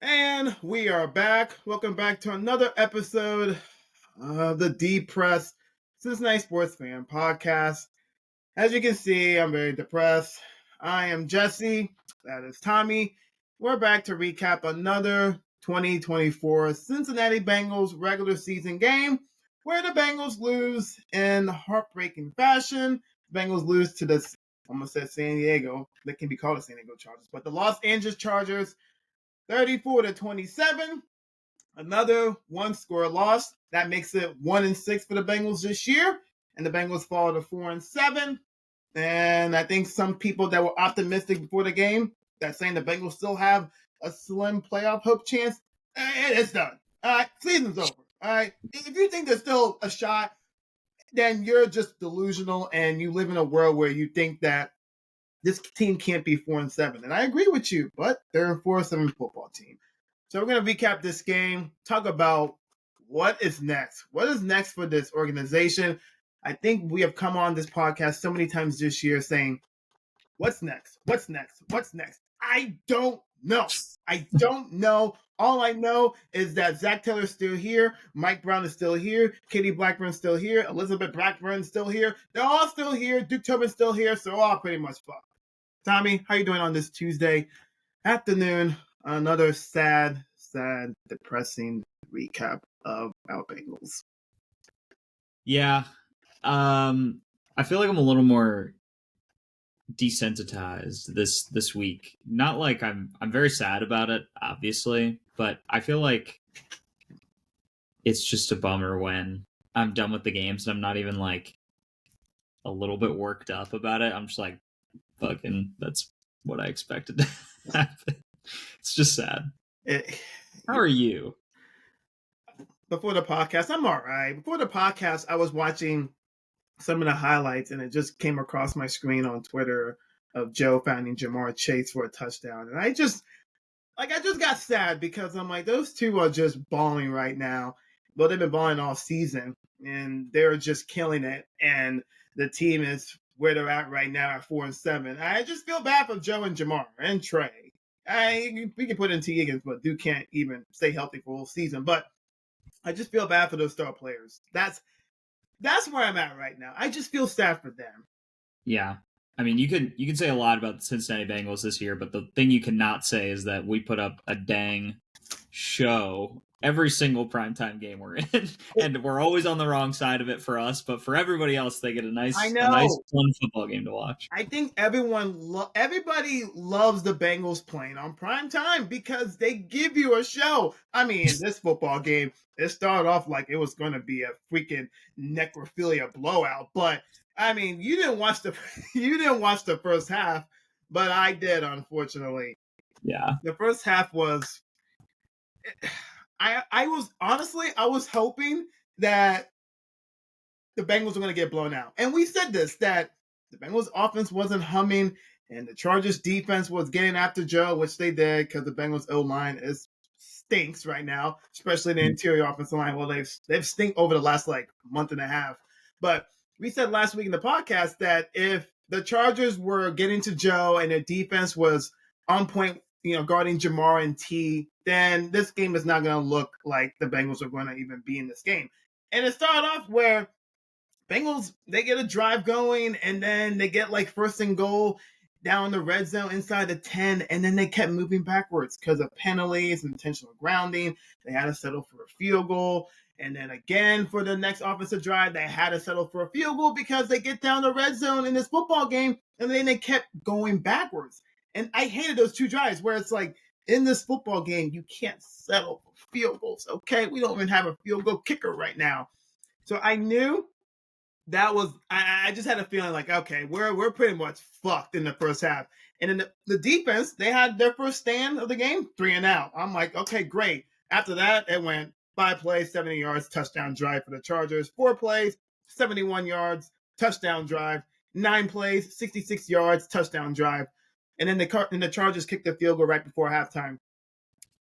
And we are back. Welcome back to another episode of the Depressed Cincinnati Sports Fan Podcast. As you can see, I'm very depressed. I am Jesse. That is Tommy. We're back to recap another 2024 Cincinnati Bengals regular season game where the Bengals lose in heartbreaking fashion. The Bengals lose to the, almost said San Diego. They can be called the San Diego Chargers, but the Los Angeles Chargers 34-27. Another one-score loss. That makes it 1-6 for the Bengals this year. And the Bengals fall to 4-7. And I think some people that were optimistic before the game, that saying the Bengals still have a slim playoff hope chance, it's done. All right, season's over. All right, if you think there's still a shot, then you're just delusional and you live in a world where you think that this team can't be 4-7. And I agree with you, but they're a 4-7 football team. So we're going to recap this game, talk about what is next. What is next for this organization? I think we have come on this podcast so many times this year saying, what's next? What's next? What's next? I don't know. I don't know. All I know is that Zach Taylor's still here. Mike Brown is still here. Katie Blackburn's still here. Elizabeth Blackburn's still here. They're all still here. Duke Tobin's still here. So we're all pretty much fucked. Tommy, how you doing on this Tuesday afternoon? Another sad, depressing recap of our Bengals. Yeah. I feel like I'm a little more desensitized this week. Not like I'm very sad about it, obviously, but I feel like it's just a bummer when I'm done with the games and I'm not even like a little bit worked up about it. I'm just like, fucking, that's what I expected to happen. It's just sad. How are you? Before the podcast, I'm all right. Before the podcast, I was watching some of the highlights, and it just came across my screen on Twitter of Joe finding Jamar Chase for a touchdown. And I just got sad because I'm like, those two are just balling right now. Well, they've been balling all season, and they're just killing it. And the team is where they're at right now at 4-7. I just feel bad for Joe and Jamar and Trey. We can put in T. Higgins, but Duke can't even stay healthy for a whole season. But I just feel bad for those star players. That's where I'm at right now. I just feel sad for them. Yeah. I mean, you can say a lot about the Cincinnati Bengals this year, but the thing you cannot say is that we put up a dang show every single primetime game we're in, and we're always on the wrong side of it for us. But for everybody else, they get a nice, fun football game to watch. I think everybody loves the Bengals playing on primetime because they give you a show. I mean, this football game, it started off like it was going to be a freaking necrophilia blowout, but I mean, you didn't watch the first half, but I did, unfortunately. Yeah. The first half was I was hoping that the Bengals were going to get blown out. And we said this, that the Bengals offense wasn't humming and the Chargers defense was getting after Joe, which they did because the Bengals O-line stinks right now, especially the interior offensive line. Well, they've stink over the last month and a half. But we said last week in the podcast that if the Chargers were getting to Joe and their defense was on point, guarding Jamar and T, then this game is not going to look like the Bengals are going to even be in this game. And it started off where Bengals, they get a drive going, and then they get first and goal down the red zone inside the 10, and then they kept moving backwards because of penalties and intentional grounding. They had to settle for a field goal. And then again, for the next offensive drive, they had to settle for a field goal because they get down the red zone in this football game, and then they kept going backwards. And I hated those two drives where it's like, in this football game, you can't settle for field goals, okay? We don't even have a field goal kicker right now. So I knew that was, I just had a feeling okay, we're pretty much fucked in the first half. And in the defense, they had their first stand of the game, 3 and out. I'm like, okay, great. After that, it went 5 plays, 70 yards, touchdown drive for the Chargers. 4 plays, 71 yards, touchdown drive. 9 plays, 66 yards, touchdown drive. And then the Chargers kicked the field goal right before halftime.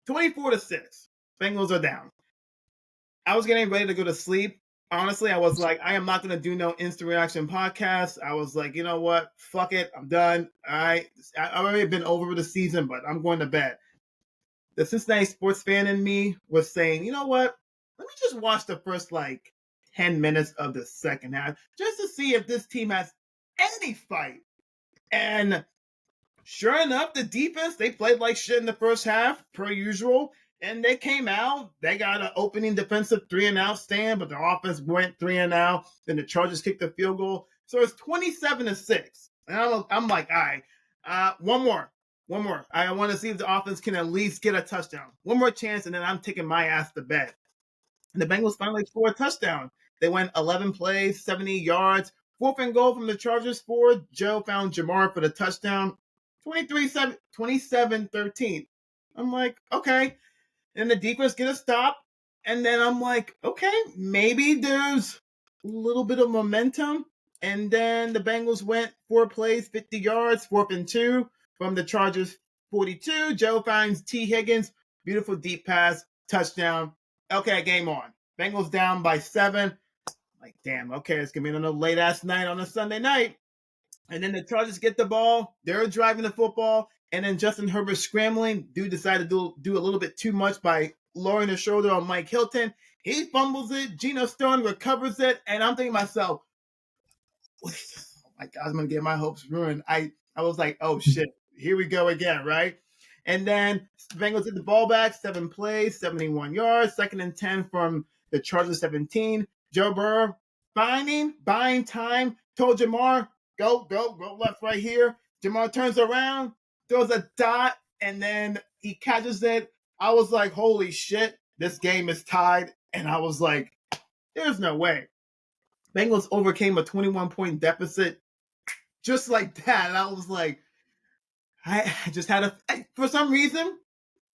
24-6. Bengals are down. I was getting ready to go to sleep. Honestly, I was like, I am not going to do no instant reaction podcast. I was like, you know what? Fuck it. I'm done. I've already been over the season, but I'm going to bed. the Cincinnati sports fan in me was saying, you know what? Let me just watch the first 10 minutes of the second half just to see if this team has any fight. And sure enough, the defense, they played like shit in the first half, per usual. And they came out. They got an opening defensive 3-and-out stand, but the offense went 3-and-out. Then the Chargers kicked the field goal. So it's 27-6. And I'm like, all right, one more. I want to see if the offense can at least get a touchdown. One more chance, and then I'm taking my ass to bed. And the Bengals finally scored a touchdown. They went 11 plays, 70 yards. 4th and goal from the Chargers forward. Joe found Jamar for the touchdown. 27-13. I'm like, okay. And the defense get a stop. And then I'm like, okay, maybe there's a little bit of momentum. And then the Bengals went 4 plays, 50 yards, 4th and 2 from the Chargers 42. Joe finds T. Higgins. Beautiful deep pass, touchdown. Okay, game on. Bengals down by 7. Like, damn, okay, it's going to be another late-ass night on a Sunday night. And then the Chargers get the ball. They're driving the football. And then Justin Herbert scrambling. Dude decided to do a little bit too much by lowering his shoulder on Mike Hilton. He fumbles it. Geno Stone recovers it. And I'm thinking to myself, oh my God, I'm going to get my hopes ruined. I was like, oh, shit. Here we go again, right? And then the Bengals get the ball back. 7 plays, 71 yards. 2nd and 10 from the Chargers 17. Joe Burrow buying time. Told Jamar, go left right here. Jamar turns around, throws a dot, and then he catches it. I was like, holy shit, this game is tied. And I was like, there's no way. Bengals overcame a 21-point deficit just like that. And I was like, I just had for some reason,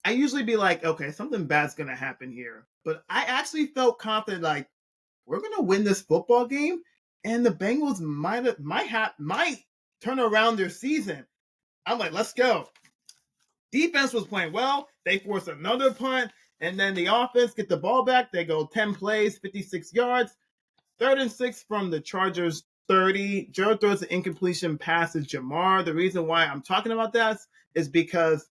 I usually be like, okay, something bad's going to happen here. But I actually felt confident, like, we're going to win this football game. And the Bengals might turn around their season. I'm like, let's go. Defense was playing well. They forced another punt. And then the offense get the ball back. They go 10 plays, 56 yards. 3rd and 6 from the Chargers 30. Joe throws an incompletion pass to Jamar. The reason why I'm talking about that is because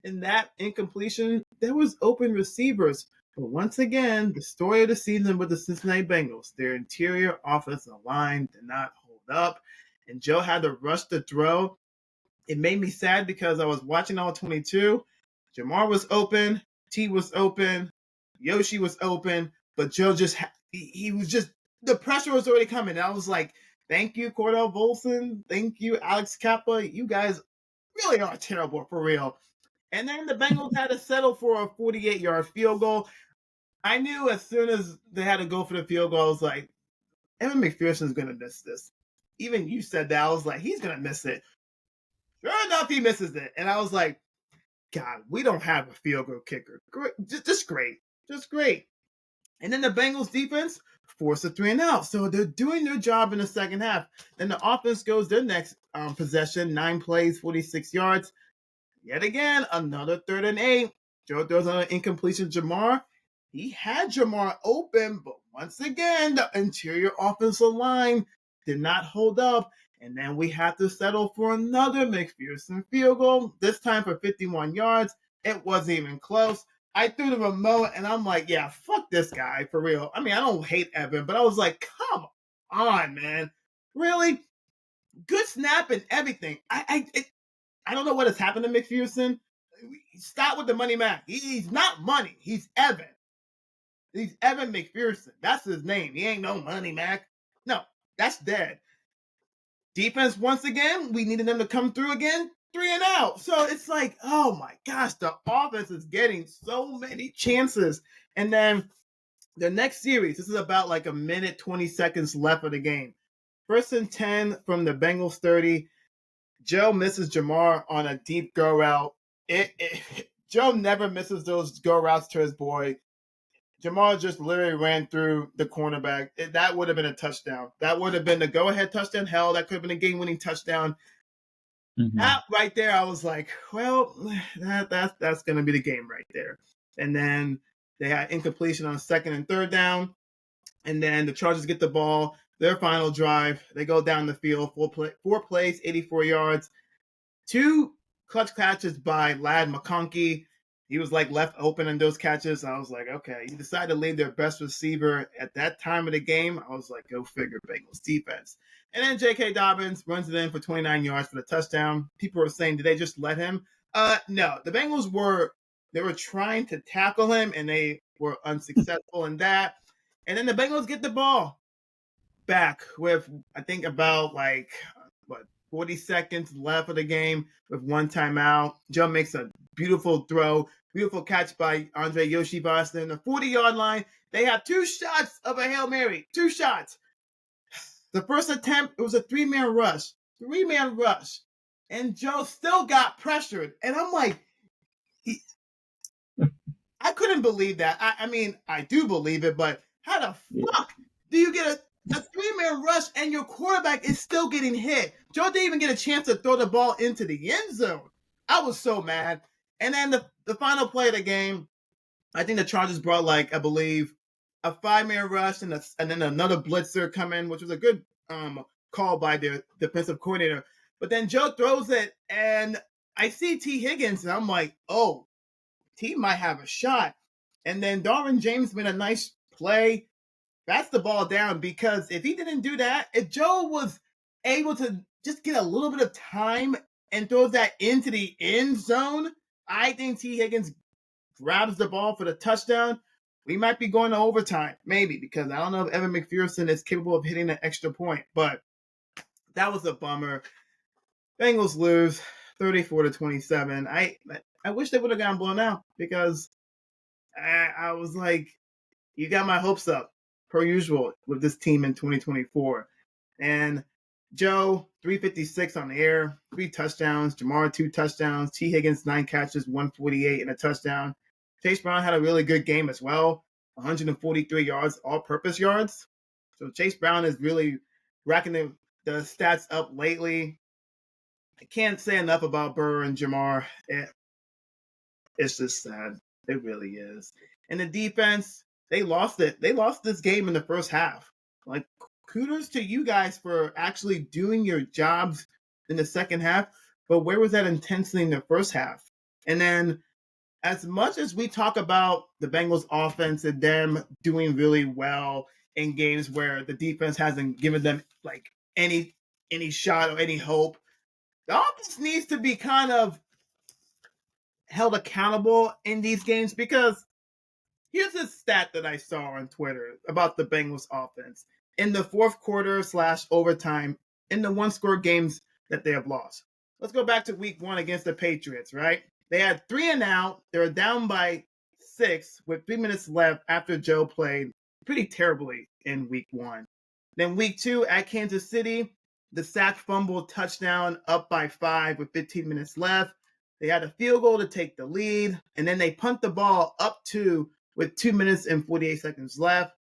in that incompletion, there was open receivers. But once again, the story of the season with the Cincinnati Bengals, their interior offensive line did not hold up. And Joe had to rush the throw. It made me sad because I was watching all 22. Jamar was open. T was open. Yoshi was open. But Joe just, he was just, the pressure was already coming. And I was like, thank you, Cordell Volson. Thank you, Alex Kappa. You guys really are terrible for real. And then the Bengals had to settle for a 48-yard field goal. I knew as soon as they had to go for the field goal, I was like, Evan McPherson's going to miss this. Even you said that. I was like, he's going to miss it. Sure enough, he misses it. And I was like, God, we don't have a field goal kicker. Great. Just great. Just great. And then the Bengals defense forced a 3-and-out. So they're doing their job in the second half. Then the offense goes their next possession, 9 plays, 46 yards. Yet again, another 3rd and 8. Joe throws on an incompletion to Jamar. He had Jamar open, but once again, the interior offensive line did not hold up. And then we had to settle for another McPherson field goal, this time for 51 yards. It wasn't even close. I threw the remote, and I'm like, yeah, fuck this guy, for real. I mean, I don't hate Evan, but I was like, come on, man. Really? Good snap and everything. I don't know what has happened to McPherson. Stop with the money man. He's not money. He's Evan. He's Evan McPherson. That's his name. He ain't no money Mac. No, that's dead. Defense, once again, we needed them to come through again. 3-and-out. So it's like, oh my gosh, the offense is getting so many chances. And then the next series, this is about like a minute, 20 seconds left of the game. 1st and 10 from the Bengals 30. Joe misses Jamar on a deep go route. Joe never misses those go routes to his boy. Jamar just literally ran through the cornerback. That would have been a touchdown. That would have been the go-ahead touchdown. Hell, that could have been a game-winning touchdown. Mm-hmm. That right there, I was like, well, that's going to be the game right there. And then they had incompletion on 2nd and 3rd down. And then the Chargers get the ball. Their final drive, they go down the field, 4 plays, 84 yards. 2 clutch catches by Ladd McConkey. He was like left open in those catches. I was like, okay, you decided to leave their best receiver at that time of the game. I was like, go figure, Bengals defense. And then J.K. Dobbins runs it in for 29 yards for the touchdown. People were saying, did they just let him? No, the Bengals were trying to tackle him and they were unsuccessful in that. And then the Bengals get the ball back with, I think, about 40 seconds left of the game with one timeout. Joe makes a beautiful throw, beautiful catch by Andre Yoshi Boston. The 40-yard line, they have 2 shots of a Hail Mary. 2 shots. The first attempt, it was a 3-man rush. 3-man rush. And Joe still got pressured. And I'm like, I couldn't believe that. I mean, I do believe it, but how the fuck do you get a 3-man rush and your quarterback is still getting hit? Joe didn't even get a chance to throw the ball into the end zone. I was so mad. And then the final play of the game, I think the Chargers brought I believe, a 5-man rush and then another blitzer come in, which was a good call by their defensive coordinator. But then Joe throws it, and I see T. Higgins, and I'm like, oh, T might have a shot. And then Darwin James made a nice play. That's the ball down, because if he didn't do that, if Joe was able to just get a little bit of time and throws that into the end zone, I think T. Higgins grabs the ball for the touchdown. We might be going to overtime, maybe, because I don't know if Evan McPherson is capable of hitting an extra point. But that was a bummer. Bengals lose 34-27. I wish they would have gotten blown out, because I was like, you got my hopes up, per usual, with this team in 2024. And Joe, 356 on the air, 3 touchdowns. Jamar, 2 touchdowns. T. Higgins, 9 catches, 148 and a touchdown. Chase Brown had a really good game as well, 143 yards, all-purpose yards. So Chase Brown is really racking the stats up lately. I can't say enough about Burrow and Jamar. It's just sad. It really is. And the defense, they lost it. They lost this game in the first half. Kudos to you guys for actually doing your jobs in the second half. But where was that intensity in the first half? And then, as much as we talk about the Bengals offense and them doing really well in games where the defense hasn't given them any shot or any hope, the offense needs to be kind of held accountable in these games, because here's a stat that I saw on Twitter about the Bengals offense. In the fourth quarter / overtime, in the 1-score games that they have lost. Let's go back to week 1 against the Patriots, right? They had 3 and out. They were down by 6 with 3 minutes left after Joe played pretty terribly in week 1. Then week 2 at Kansas City, the sack, fumble, touchdown, up by 5 with 15 minutes left. They had a field goal to take the lead, and then they punt the ball up 2 with 2 minutes and 48 seconds left.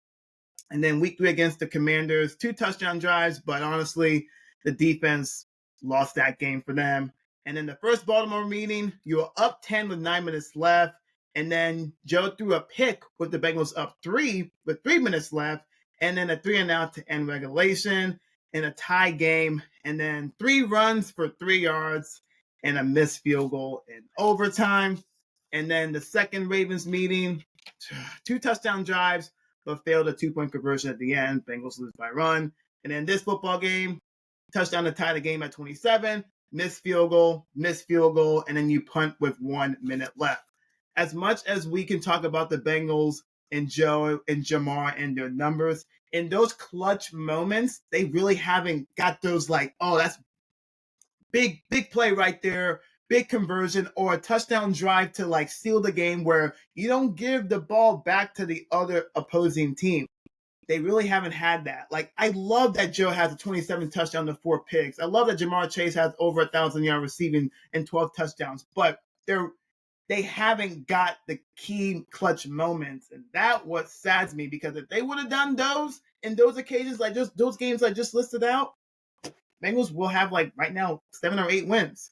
And then week 3 against the Commanders, 2 touchdown drives, but honestly, the defense lost that game for them. And in the first Baltimore meeting, you were up 10 with 9 minutes left. And then Joe threw a pick with the Bengals up 3 with 3 minutes left. And then a 3 and out to end regulation in a tie game. And then 3 runs for 3 yards and a missed field goal in overtime. And then the second Ravens meeting, 2 touchdown drives, but failed a 2-point conversion at the end. Bengals lose by run. And then this football game, touchdown to tie the game at 27, missed field goal, and then you punt with 1 minute left. As much as we can talk about the Bengals and Joe and Jamar and their numbers, in those clutch moments, they really haven't got those that's big play right there, big conversion, or a touchdown drive to seal the game where you don't give the ball back to the other opposing team. They really haven't had that. I love that Joe has a 27 touchdown to 4 picks. I love that Jamar Chase has over 1,000-yard receiving and 12 touchdowns, but they haven't got the key clutch moments. And that what saddens me, because if they would have done those in those occasions, just those games I just listed out, Bengals will have right now 7 or 8 wins.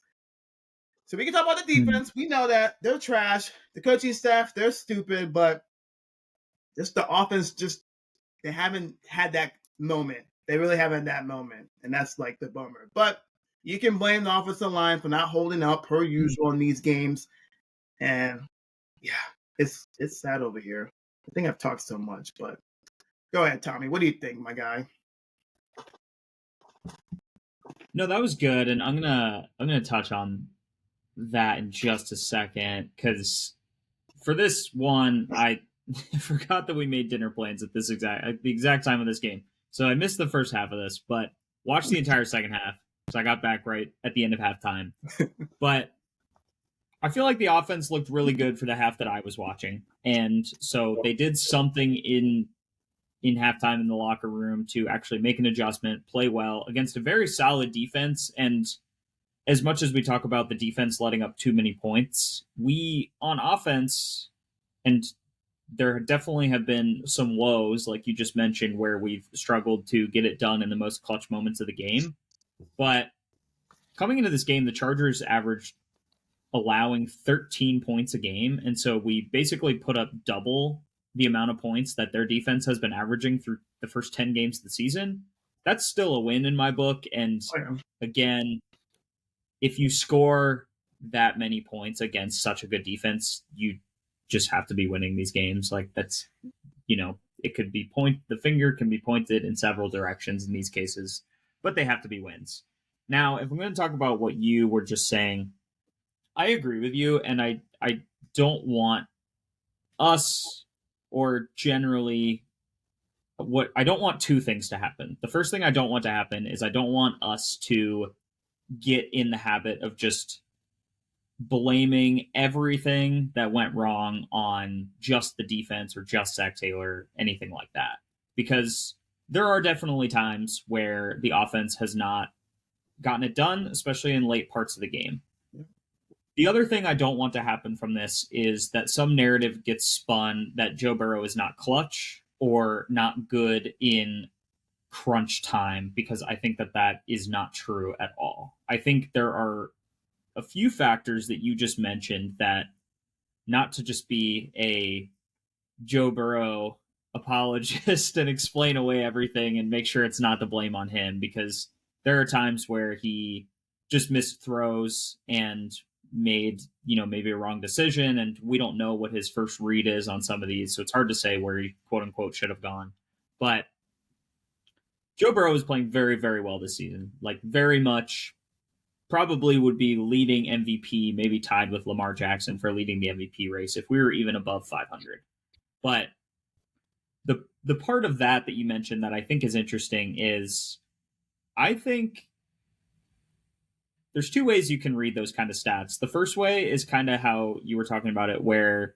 So we can talk about the defense. We know that they're trash. The coaching staff, they're stupid, but just the offense, they haven't had that moment. They really haven't had that moment, and that's the bummer. But You can blame the offensive line for not holding up per usual in these games. And yeah, it's sad over here. I think I've talked so much, but go ahead, Tommy. What do you think, my guy? No, that was good, and I'm gonna touch on that in just a second because for this one, I forgot that we made dinner plans at the exact time of this game, so I missed the first half of this, but watched the entire second half. So I got back right at the end of halftime, but I feel like the offense looked really good for the half that I was watching, and so they did something in halftime in the locker room to actually make an adjustment, play well against a very solid defense. And as much as we talk about the defense letting up too many points, we on offense, and there definitely have been some woes, like you just mentioned, where we've struggled to get it done in the most clutch moments of the game. But coming into this game, the Chargers averaged allowing 13 points a game. And so we basically put up double the amount of points that their defense has been averaging through the first 10 games of the season. That's still a win in my book. And again, if you score that many points against such a good defense, you just have to be winning these games. Like that's, it could be the finger can be pointed in several directions in these cases, but they have to be wins. Now, if I'm going to talk about what you were just saying, I agree with you, and I don't want us or generally I don't want two things to happen. The first thing I don't want to happen is I don't want us to get in the habit of just blaming everything that went wrong on just the defense or just Zach Taylor, anything like that. Because there are definitely times where the offense has not gotten it done, especially in late parts of the game. The other thing I don't want to happen from this is that some narrative gets spun that Joe Burrow is not clutch or not good in crunch time, because I think that is not true at all. I think there are a few factors that you just mentioned that, not to just be a Joe Burrow apologist and explain away everything and make sure it's not the blame on him, because there are times where he just missed throws and made, maybe a wrong decision, and we don't know what his first read is on some of these, so it's hard to say where he quote unquote should have gone. But Joe Burrow is playing very, very well this season. Like very much probably would be leading MVP, maybe tied with Lamar Jackson for leading the MVP race if we were even above 500. But the part of that you mentioned that I think is interesting is I think there's two ways you can read those kind of stats. The first way is kind of how you were talking about it, where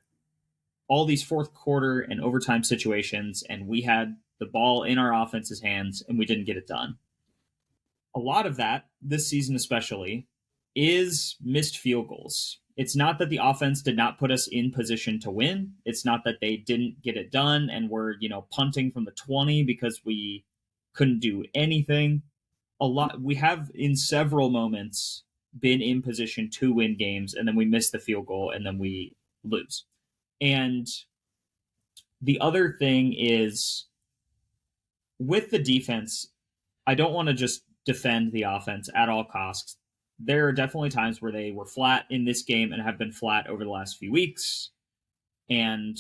all these fourth quarter and overtime situations, and we had the ball in our offense's hands and we didn't get it done. A lot of that, this season especially, is missed field goals. It's not that the offense did not put us in position to win. It's not that they didn't get it done and we're, punting from the 20 because we couldn't do anything. We have in several moments been in position to win games, and then we miss the field goal and then we lose. And the other thing is, with the defense, I don't want to just defend the offense at all costs. There are definitely times where they were flat in this game and have been flat over the last few weeks. And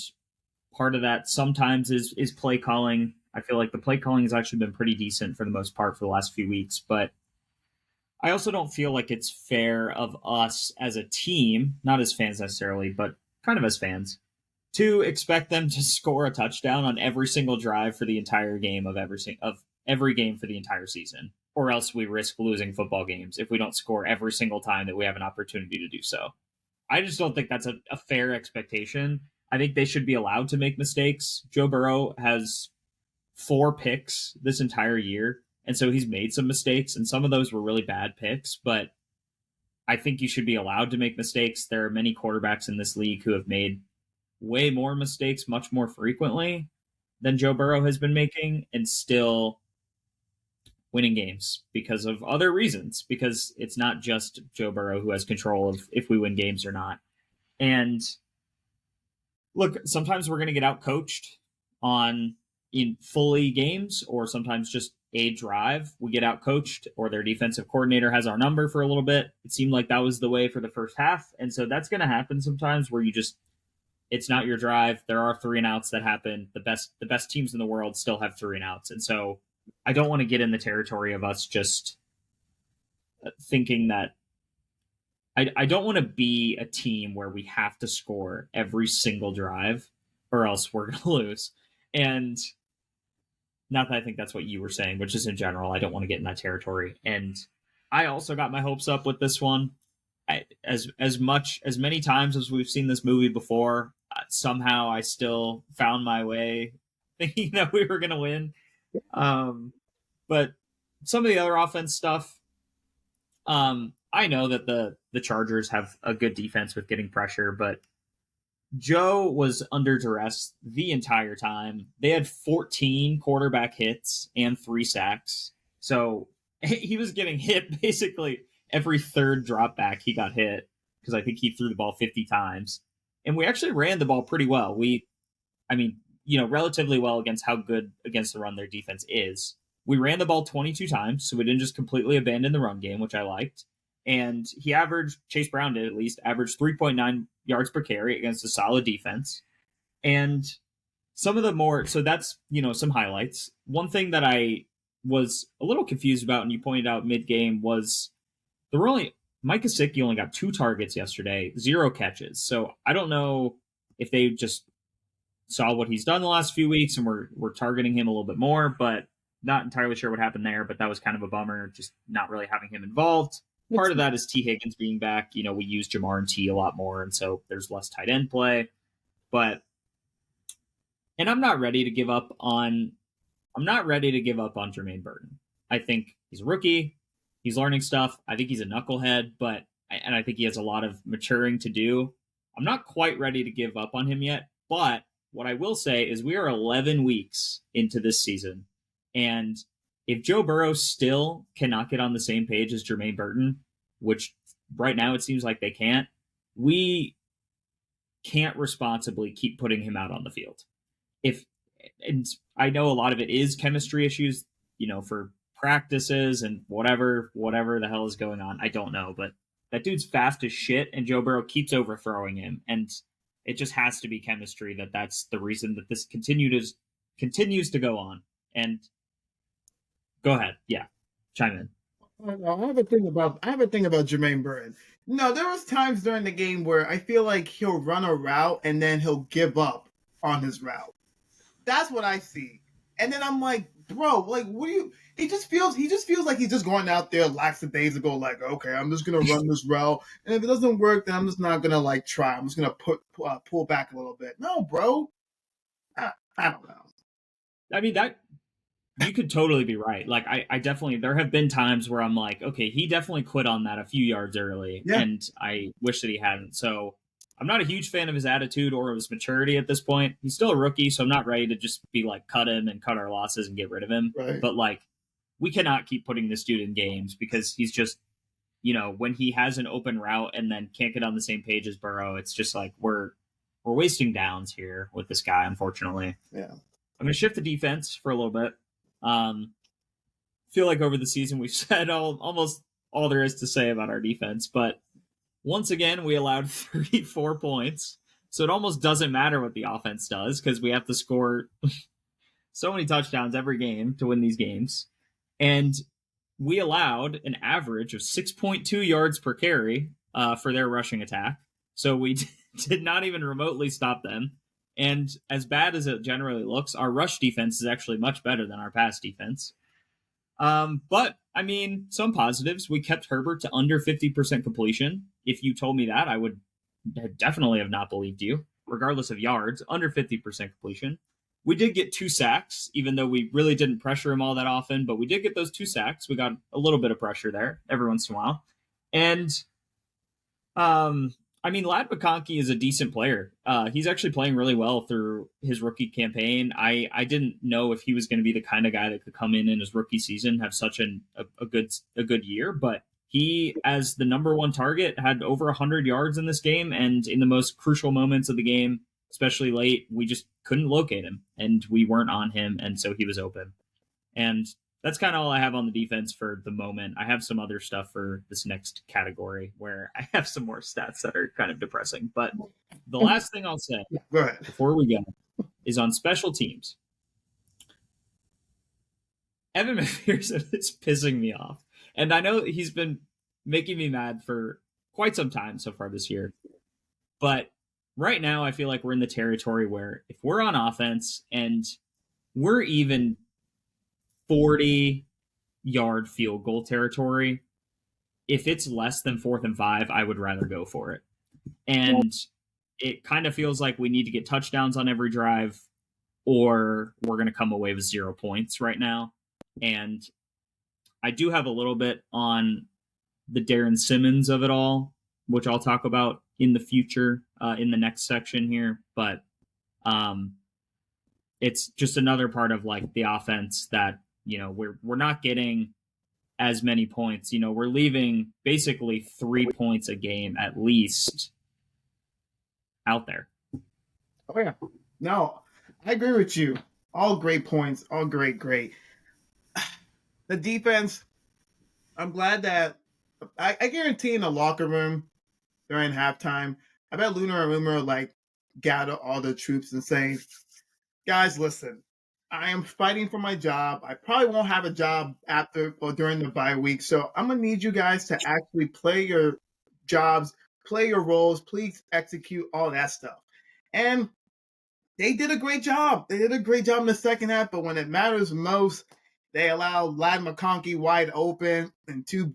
part of that sometimes is play calling. I feel like the play calling has actually been pretty decent for the most part for the last few weeks. But I also don't feel like it's fair of us as a team, not as fans necessarily, but kind of as fans, to expect them to score a touchdown on every single drive for the entire game of every game for the entire season, or else we risk losing football games if we don't score every single time that we have an opportunity to do so. I just don't think that's a fair expectation. I think they should be allowed to make mistakes. Joe Burrow has 4 picks this entire year, and so he's made some mistakes, and some of those were really bad picks, but I think you should be allowed to make mistakes. There are many quarterbacks in this league who have made way more mistakes much more frequently than Joe Burrow has been making, and still winning games because of other reasons, because it's not just Joe Burrow who has control of if we win games or not. And look, sometimes we're going to get out coached in fully games, or sometimes just a drive, we get out coached, or their defensive coordinator has our number for a little bit. It seemed like that was the way for the first half. And so that's going to happen sometimes where it's not your drive. There are 3-and-outs that happen. The best teams in the world still have 3-and-outs. And so I don't want to get in the territory of us just thinking that I don't want to be a team where we have to score every single drive or else we're going to lose. And not that I think that's what you were saying, but just in general, I don't want to get in that territory. And I also got my hopes up with this one. As many times as we've seen this movie before, somehow I still found my way thinking that we were going to win. But some of the other offense stuff, I know that the Chargers have a good defense with getting pressure, but Joe was under duress the entire time. They had 14 quarterback hits and 3 sacks. So he was getting hit basically every third drop back he got hit, because I think he threw the ball 50 times. And we actually ran the ball pretty well. Relatively well against how good against the run their defense is. We ran the ball 22 times, so we didn't just completely abandon the run game, which I liked. And Chase Brown did at least, averaged 3.9 yards per carry against a solid defense. And some of the more, so that's, some highlights. One thing that I was a little confused about, and you pointed out mid-game, was Mike Gesicki only got 2 targets yesterday, 0 catches. So I don't know if they just saw what he's done the last few weeks and we're targeting him a little bit more, but not entirely sure what happened there. But that was kind of a bummer, just not really having him involved. Part of that is T. Higgins being back. We use Jamar and T a lot more, and so there's less tight end play. And I'm not ready to give up on Jermaine Burton. I think he's a rookie. He's learning stuff. I think he's a knucklehead, and I think he has a lot of maturing to do. I'm not quite ready to give up on him yet, but what I will say is we are 11 weeks into this season, and if Joe Burrow still cannot get on the same page as Jermaine Burton, which right now it seems like they can't, we can't responsibly keep putting him out on the field. And I know a lot of it is chemistry issues, for practices and whatever the hell is going on. I don't know, but that dude's fast as shit, and Joe Burrow keeps overthrowing him, and it just has to be chemistry. That's the reason that this continues to go on. And go ahead, chime in. I have a thing about Jermaine Burton. No, there was times during the game where I feel like he'll run a route and then he'll give up on his route. That's what I see. And then I'm like, bro, what do you? He just feels like he's just going out there lackadaisical, like, okay, I'm just gonna run this route, and if it doesn't work, then I'm just not gonna try. I'm just gonna pull back a little bit. No, bro, I don't know. I mean, that you could totally be right. I definitely, there have been times where I'm like, okay, he definitely quit on that a few yards early, and I wish that he hadn't. So I'm not a huge fan of his attitude or of his maturity at this point. He's still a rookie, so I'm not ready to just be cut him and cut our losses and get rid of him. Right. But we cannot keep putting this dude in games, because he's just, when he has an open route and then can't get on the same page as Burrow, it's just we're wasting downs here with this guy, unfortunately. Yeah. I'm going to shift the defense for a little bit. Feel like over the season we've said almost all there is to say about our defense, but once again we allowed 34 points, so it almost doesn't matter what the offense does, because we have to score so many touchdowns every game to win these games. And we allowed an average of 6.2 yards per carry for their rushing attack, so we did not even remotely stop them. And as bad as it generally looks, our rush defense is actually much better than our pass defense. But, I mean, some positives. We kept Herbert to under 50% completion. If you told me that, I would definitely have not believed you, regardless of yards, under 50% completion. We did get 2 sacks, even though we really didn't pressure him all that often, but we did get those 2 sacks. We got a little bit of pressure there every once in a while. And, Ladd McConkey is a decent player. He's actually playing really well through his rookie campaign. I didn't know if he was going to be the kind of guy that could come in his rookie season, have such a good year, but he, as the number 1 target, had over 100 yards in this game, and in the most crucial moments of the game, especially late, we just couldn't locate him, and we weren't on him, and so he was open. And that's kind of all I have on the defense for the moment. I have some other stuff for this next category where I have some more stats that are kind of depressing. But the last thing I'll say Go ahead. before we go is on special teams. Evan McPherson is pissing me off. And I know he's been making me mad for quite some time so far this year. But right now, I feel like we're in the territory where if we're on offense and we're even 40-yard field goal territory, if it's less than 4th and 5, I would rather go for it. And it kind of feels like we need to get touchdowns on every drive or we're going to come away with 0 points right now. And I do have a little bit on the Darren Simmons of it all, which I'll talk about in the future in the next section here. But it's just another part of like the offense that, you know, we're not getting as many points. You know, we're leaving basically 3 points a game at least out there. Oh yeah. No, I agree with you. All great points. All great. The defense, I'm glad that I guarantee in the locker room during halftime, I bet Lunar and Rumor like gather all the troops and say, guys, listen, I am fighting for my job. I probably won't have a job after or during the bye week. So I'm going to need you guys to actually play your jobs, play your roles, please execute all that stuff. And they did a great job. They did a great job in the second half, but when it matters most, they allowed Lad McConkey wide open in two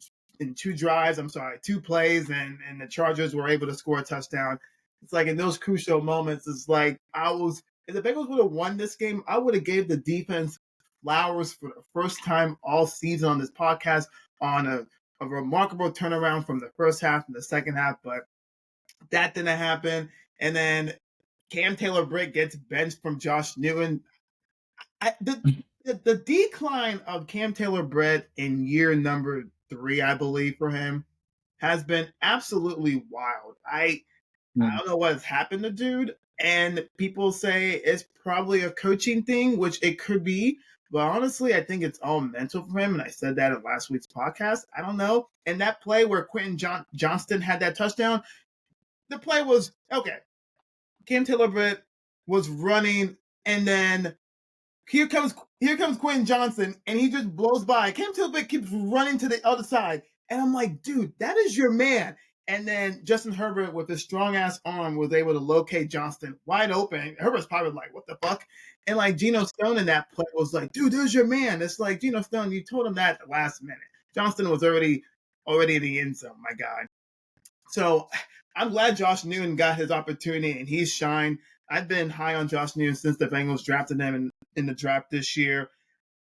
drives. I'm sorry, 2 plays, and the Chargers were able to score a touchdown. It's like in those crucial moments, it's like if the Bengals would have won this game, I would have gave the defense flowers for the first time all season on this podcast on a remarkable turnaround from the first half and the second half, but that didn't happen. And then Cam Taylor-Britt gets benched from Josh Newton. The decline of Cam Taylor-Britt in year number 3, I believe, for him has been absolutely wild. I don't know what has happened to dude, and people say it's probably a coaching thing, which it could be. But honestly, I think it's all mental for him, and I said that in last week's podcast. I don't know. And that play where Quentin Johnston had that touchdown, the play was okay. Cam Taylor-Britt was running, and then here comes Quentin Johnson, and he just blows by. Cam Taylor-Britt keeps running to the other side, and I'm like, dude, that is your man. And then Justin Herbert, with his strong-ass arm, was able to locate Johnston wide open. Herbert's probably like, what the fuck? And, like, Geno Stone in that play was like, dude, there's your man. It's like, Geno Stone, you told him that at the last minute. Johnston was already in the end zone, my guy. So I'm glad Josh Newton got his opportunity, and he's shined. I've been high on Josh Newton since the Bengals drafted him in the draft this year.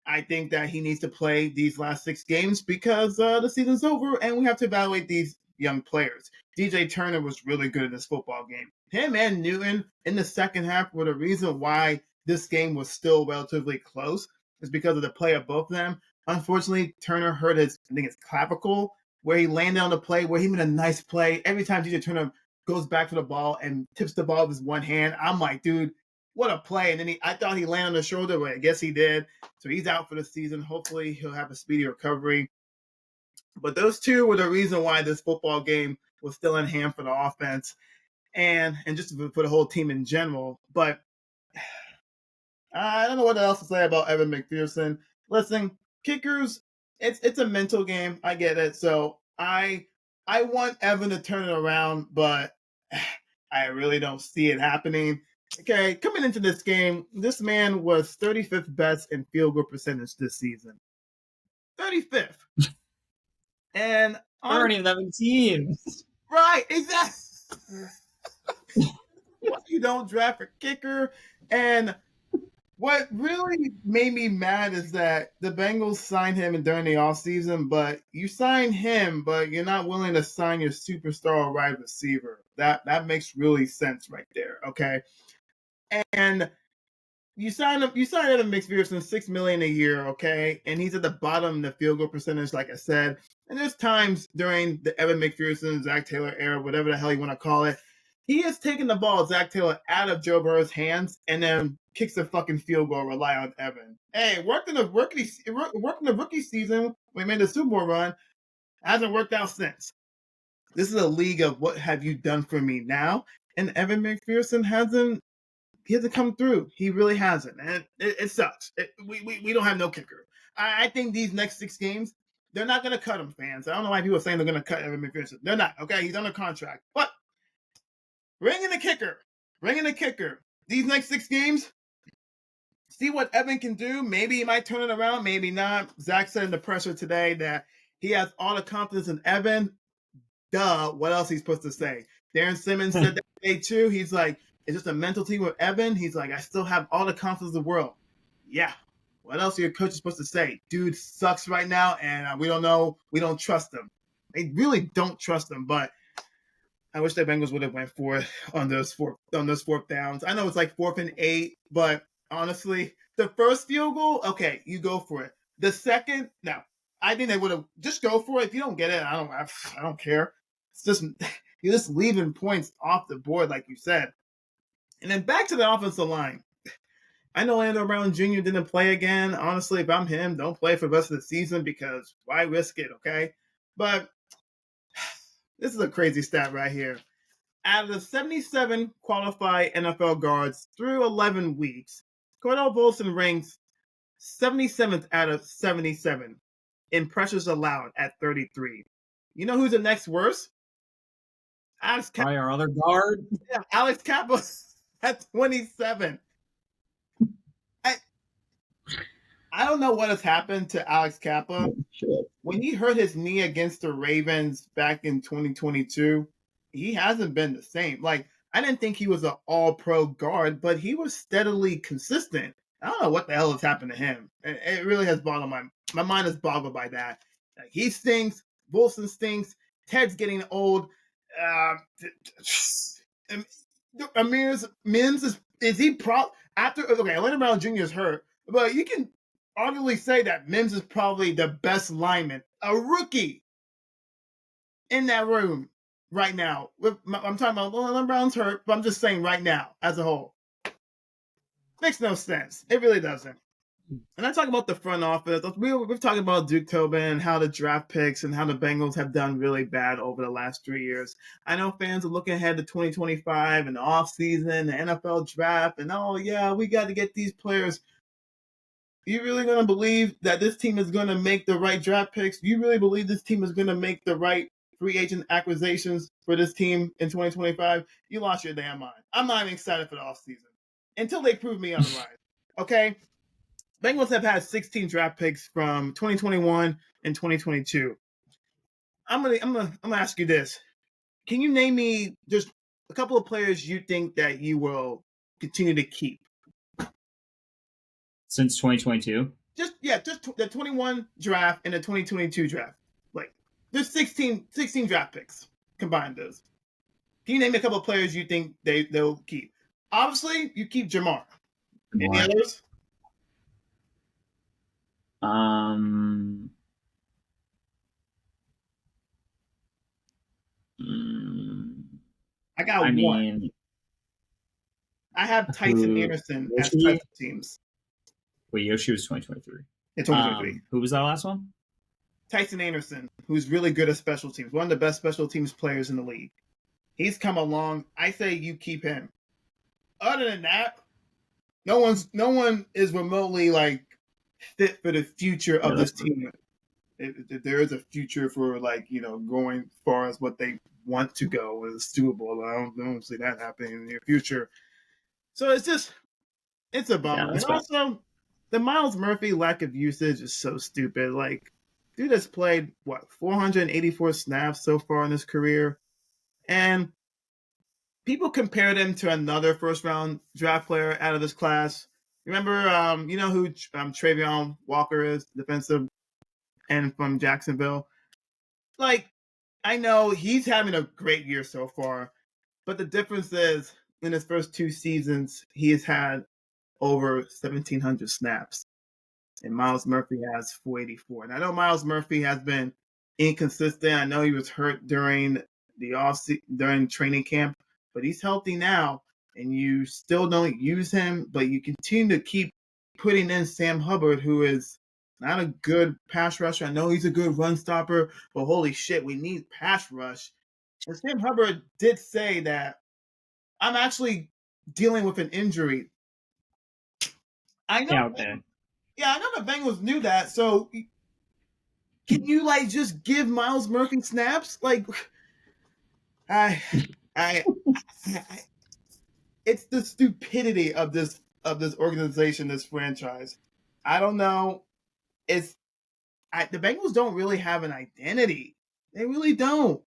I think that he needs to play these last 6 games because the season's over, and we have to evaluate these young players. DJ Turner was really good in this football game. Him and Newton in the second half were the reason why this game was still relatively close. Is because of the play of both of them. Unfortunately, Turner hurt his clavicle, where he landed on the play, where he made a nice play. Every time DJ Turner goes back for the ball and tips the ball with his one hand, I'm like, dude, what a play. And then I thought he landed on the shoulder, but I guess he did. So he's out for the season. Hopefully he'll have a speedy recovery. But those two were the reason why this football game was still in hand for the offense and just for the whole team in general. But I don't know what else to say about Evan McPherson. Listen, kickers, it's a mental game. I get it. So I want Evan to turn it around, but I really don't see it happening. Okay, coming into this game, this man was 35th best in field goal percentage this season. 35th. And aren't even that many teams. Right, exactly. What you don't draft a kicker. And what really made me mad is that the Bengals signed him during the offseason, but you sign him, but you're not willing to sign your superstar wide receiver. That makes really sense right there, okay? And you sign Evan McPherson $6 million a year, okay? And he's at the bottom of the field goal percentage, like I said. And there's times during the Evan McPherson, Zach Taylor era, whatever the hell you want to call it, He has taken the ball, Zach Taylor, out of Joe Burrow's hands and then kicks a fucking field goal, rely on Evan. Hey, worked in the rookie season. We made the Super Bowl run. Hasn't worked out since. This is a league of what have you done for me now? And Evan McPherson hasn't come through. He really hasn't. And it sucks. We don't have no kicker. I think these next 6 games, they're not going to cut him, fans. I don't know why people are saying they're going to cut Evan McPherson. They're not. Okay, he's under contract. But ring in the kicker. These next 6 games, see what Evan can do. Maybe he might turn it around. Maybe not. Zach said in the presser today that he has all the confidence in Evan. Duh. What else he's supposed to say? Darren Simmons said that today too. He's like, it's just a mental team with Evan. He's like, I still have all the confidence in the world. Yeah. What else are your coaches supposed to say? Dude sucks right now, and we don't know. We don't trust him. They really don't trust him, but I wish the Bengals would have went for it on those fourth downs. I know it's like 4th and 8, but honestly, the first field goal, okay, you go for it. The second, no, I think they would have just go for it. If you don't get it, I don't care. It's just you're just leaving points off the board, like you said. And then back to the offensive line. I know Orlando Brown Jr. didn't play again. Honestly, if I'm him, don't play for the rest of the season because why risk it, okay? But this is a crazy stat right here. Out of the 77 qualified NFL guards through 11 weeks, Cordell Volson ranks 77th out of 77 in pressures allowed at 33. You know who's the next worst? Alex Probably our other guard. Yeah, Alex Kappa at 27. I don't know what has happened to Alex Kappa. When he hurt his knee against the Ravens back in 2022, he hasn't been the same. Like, I didn't think he was an all-pro guard, but he was steadily consistent. I don't know what the hell has happened to him. It really has boggled my mind is boggled by that. Like, he stinks. Wilson stinks. Ted's getting old. Mims is he after okay, Atlanta Brown Jr. is hurt, but you can arguably say that Mims is probably the best lineman, a rookie in that room right now. I'm talking about Atlanta Brown's hurt, but I'm just saying right now as a whole. Makes no sense. It really doesn't. And I talk about the front office. We've talked about Duke Tobin and how the draft picks and how the Bengals have done really bad over the last 3 years. I know fans are looking ahead to 2025 and the offseason, the NFL draft, and oh, yeah, we got to get these players. You really going to believe that this team is going to make the right draft picks? You really believe this team is going to make the right free agent acquisitions for this team in 2025? You lost your damn mind. I'm not even excited for the offseason until they prove me otherwise. Okay? Bengals have had 16 draft picks from 2021 and 2022. I'm gonna ask you this: can you name me just a couple of players you think that you will continue to keep since 2022? Just the 21 draft and the 2022 draft. Like there's 16 draft picks combined. Those. Can you name a couple of players you think they'll keep? Obviously, you keep Jamar. Any others? I got one. Mean, I have Tyson Anderson as special teams. Wait, Yoshi was 2023. Yeah, 2023. Who was that last one? Tyson Anderson, who's really good at special teams. One of the best special teams players in the league. He's come along. I say you keep him. Other than that, no one is remotely like fit for the future of this team. There is a future for going as far as what they want to go with the Super Bowl. I don't see that happening in the near future. So it's a bummer. And also, the Miles Murphy lack of usage is so stupid. Like, dude has played 484 snaps so far in his career, and people compared him to another first-round draft player out of this class. Remember, you know who Travion Walker is, defensive end from Jacksonville? Like, I know he's having a great year so far, but the difference is in his first 2 seasons, he has had over 1,700 snaps, and Miles Murphy has 484. And I know Miles Murphy has been inconsistent. I know he was hurt during during training camp, but he's healthy now, and you still don't use him, but you continue to keep putting in Sam Hubbard, who is not a good pass rusher. I know he's a good run stopper, but holy shit, we need pass rush. And Sam Hubbard did say that I'm actually dealing with an injury. I know. Yeah, okay. Yeah, I know the Bengals knew that. So can you just give Miles Murphy snaps? I, I, it's the stupidity of this organization, this franchise. I don't know. The Bengals don't really have an identity. They really don't.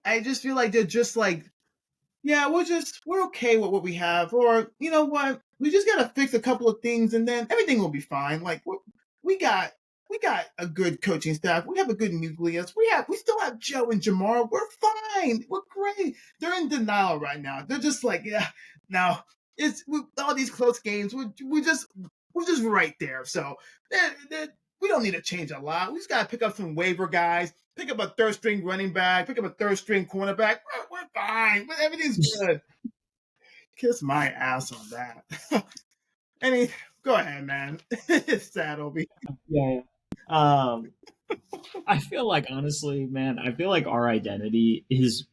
I just feel like they're just yeah, we're okay with what we have, or you know what, we just gotta fix a couple of things, and then everything will be fine. We got we got a good coaching staff. We have a good nucleus. We still have Joe and Jamar. We're fine. We're great. They're in denial right now. They're just yeah. Now all these close games. We're just right there. So we don't need to change a lot. We just gotta pick up some waiver guys. Pick up a third string running back. Pick up a third string cornerback. We're fine. Everything's good. Kiss my ass on that. Go ahead, man. It's sad, Obi. Yeah. I feel like, honestly, man, I feel like our identity is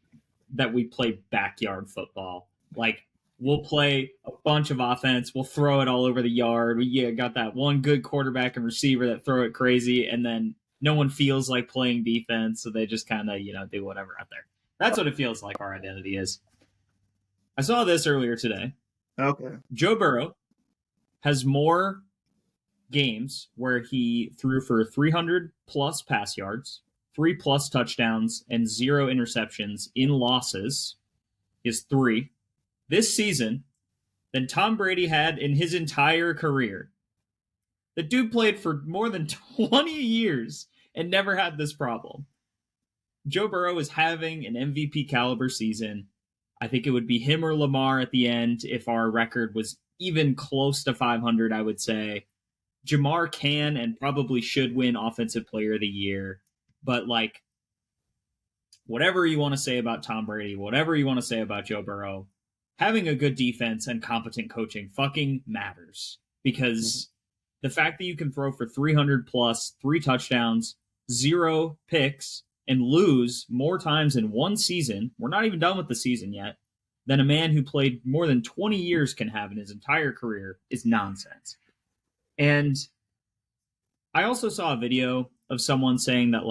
that we play backyard football. We'll play a bunch of offense. We'll throw it all over the yard. We got that one good quarterback and receiver that throw it crazy, and then no one feels like playing defense, so they just kind of, do whatever out there. That's what it feels like our identity is. I saw this earlier today. Okay. Joe Burrow has more games where he threw for 300 plus pass yards, 3 plus touchdowns, and 0 interceptions in losses. He has 3 this season than Tom Brady had in his entire career. The dude played for more than 20 years and never had this problem. Joe Burrow is having an MVP caliber season. I think it would be him or Lamar at the end if our record was even close to 500, I would say. Jamar can and probably should win Offensive Player of the Year. But, whatever you want to say about Tom Brady, whatever you want to say about Joe Burrow, having a good defense and competent coaching fucking matters. Because the fact that you can throw for 300 plus, 3 touchdowns, 0 picks, and lose more times in one season, we're not even done with the season yet, than a man who played more than 20 years can have in his entire career is nonsense. And I also saw a video of someone saying that,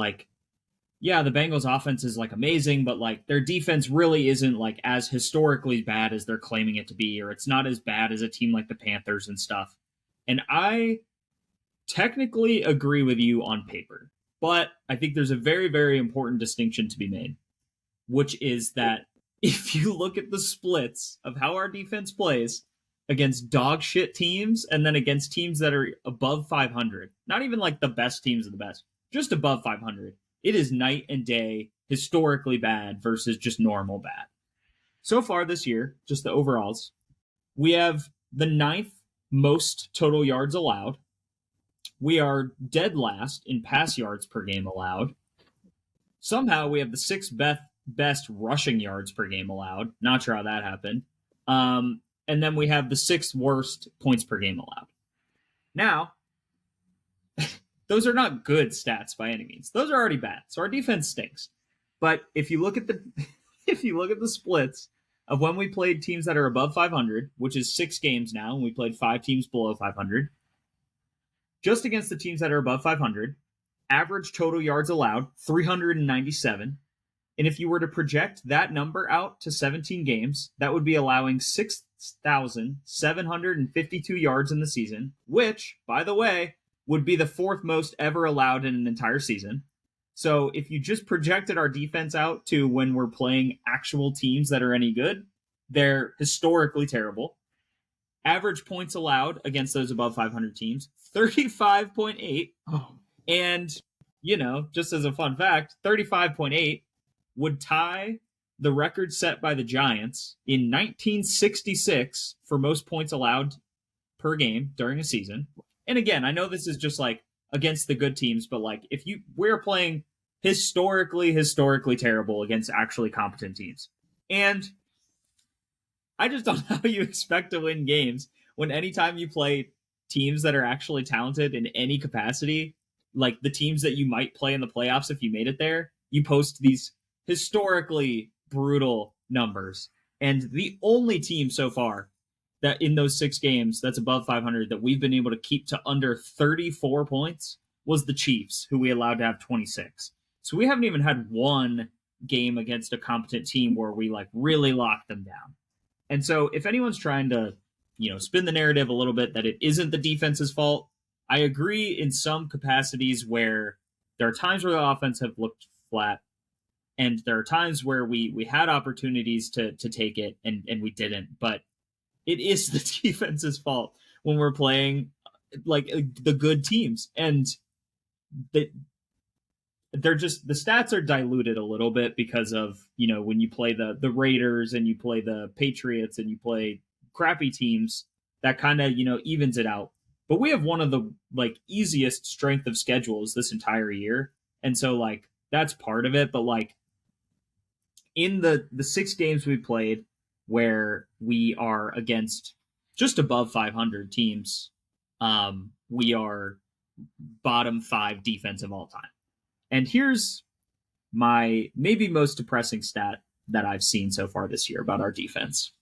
yeah, the Bengals offense is amazing, but their defense really isn't as historically bad as they're claiming it to be, or it's not as bad as a team like the Panthers and stuff. And I technically agree with you on paper, but I think there's a very, very important distinction to be made, which is that if you look at the splits of how our defense plays against dog shit teams and then against teams that are above 500, not even the best teams of the best, just above 500, it is night and day historically bad versus just normal bad. So far this year, just the overalls, we have the 9th most total yards allowed. We are dead last in pass yards per game allowed. Somehow we have the 6th best rushing yards per game allowed. Not sure how that happened. And then we have the 6th worst points per game allowed. Now, those are not good stats by any means. Those are already bad. So our defense stinks. But if you look at the splits of when we played teams that are above 500, which is 6 games now, and we played 5 teams below 500, just against the teams that are above 500, average total yards allowed 397. And if you were to project that number out to 17 games, that would be allowing 6,752 yards in the season, which, by the way, would be the 4th most ever allowed in an entire season. So if you just projected our defense out to when we're playing actual teams that are any good, they're historically terrible. Average points allowed against those above 500 teams, 35.8. Oh. And, just as a fun fact, 35.8 would tie the record set by the Giants in 1966 for most points allowed per game during a season. And again, I know this is just against the good teams, but if we're playing historically terrible against actually competent teams. And I just don't know how you expect to win games when anytime you play teams that are actually talented in any capacity, like the teams that you might play in the playoffs if you made it there, you post these historically brutal numbers. And the only team so far that in those 6 games that's above 500 that we've been able to keep to under 34 points was the Chiefs, who we allowed to have 26. So we haven't even had one game against a competent team where we like really locked them down. And so if anyone's trying to, spin the narrative a little bit that it isn't the defense's fault, I agree in some capacities where there are times where the offense have looked flat, and there are times where we had opportunities to take it and we didn't. But it is the defense's fault when we're playing like the good teams, and they're just, the stats are diluted a little bit because of when you play the Raiders and you play the Patriots and you play crappy teams, that kind of evens it out. But we have one of the like easiest strength of schedules this entire year, and so like that's part of it. But like in the 6 games we played where we are against just above 500 teams, we are bottom 5 defense of all time. And here's my maybe most depressing stat that I've seen so far this year about our defense.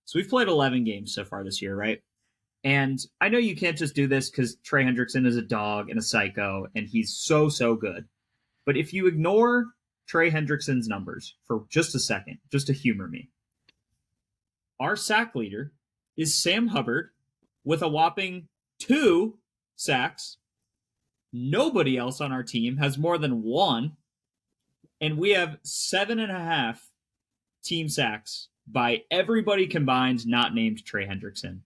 So we've played 11 games so far this year, right? And I know you can't just do this because Trey Hendrickson is a dog and a psycho, and he's so good. But if you ignore Trey Hendrickson's numbers for just a second, just to humor me, our sack leader is Sam Hubbard with a whopping 2 sacks. Nobody else on our team has more than 1. And we have 7.5 team sacks by everybody combined, not named Trey Hendrickson.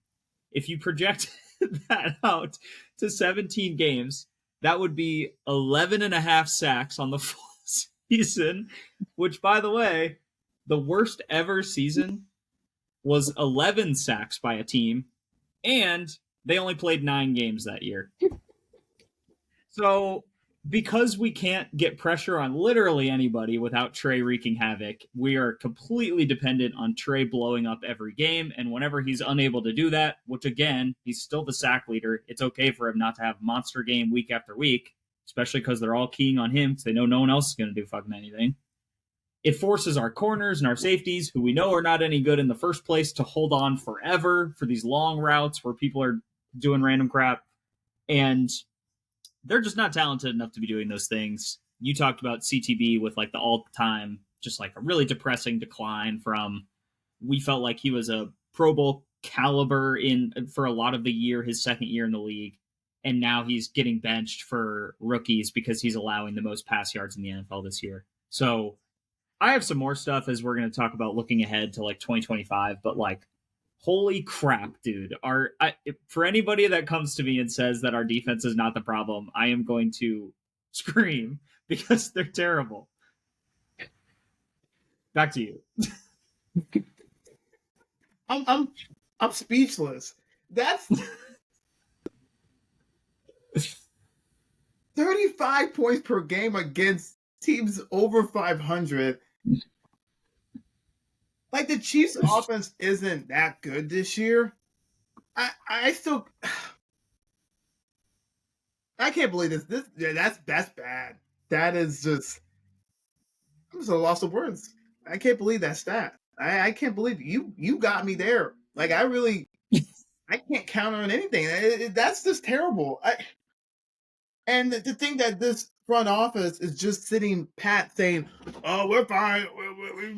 If you project that out to 17 games, that would be 11.5 sacks on the full season, which, by the way, the worst ever season was 11 sacks by a team, and they only played 9 games that year. So because we can't get pressure on literally anybody without Trey wreaking havoc, we are completely dependent on Trey blowing up every game. And whenever he's unable to do that, which again, he's still the sack leader, it's okay for him not to have monster game week after week, especially because they're all keying on him because they know no one else is going to do fucking anything. It forces our corners and our safeties, who we know are not any good in the first place, to hold on forever for these long routes where people are doing random crap. And they're just not talented enough to be doing those things. You talked about CTB with like the all-time, just like a really depressing decline from, we felt like he was a Pro Bowl caliber for a lot of the year, his second year in the league. And now he's getting benched for rookies because he's allowing the most pass yards in the NFL this year. So I have some more stuff as we're going to talk about looking ahead to like 2025, but like, holy crap, dude. For anybody that comes to me and says that our defense is not the problem, I am going to scream because they're terrible. Back to you. I'm speechless. That's 35 points per game against teams over 500. Like, the Chiefs' offense isn't that good this year. I still, I can't believe this. That's bad. That is just, I'm just a loss of words. I can't believe that stat. I can't believe you got me there. Like, I can't count on anything. That's just terrible. And to think that this front office is just sitting pat saying, "Oh, we're fine.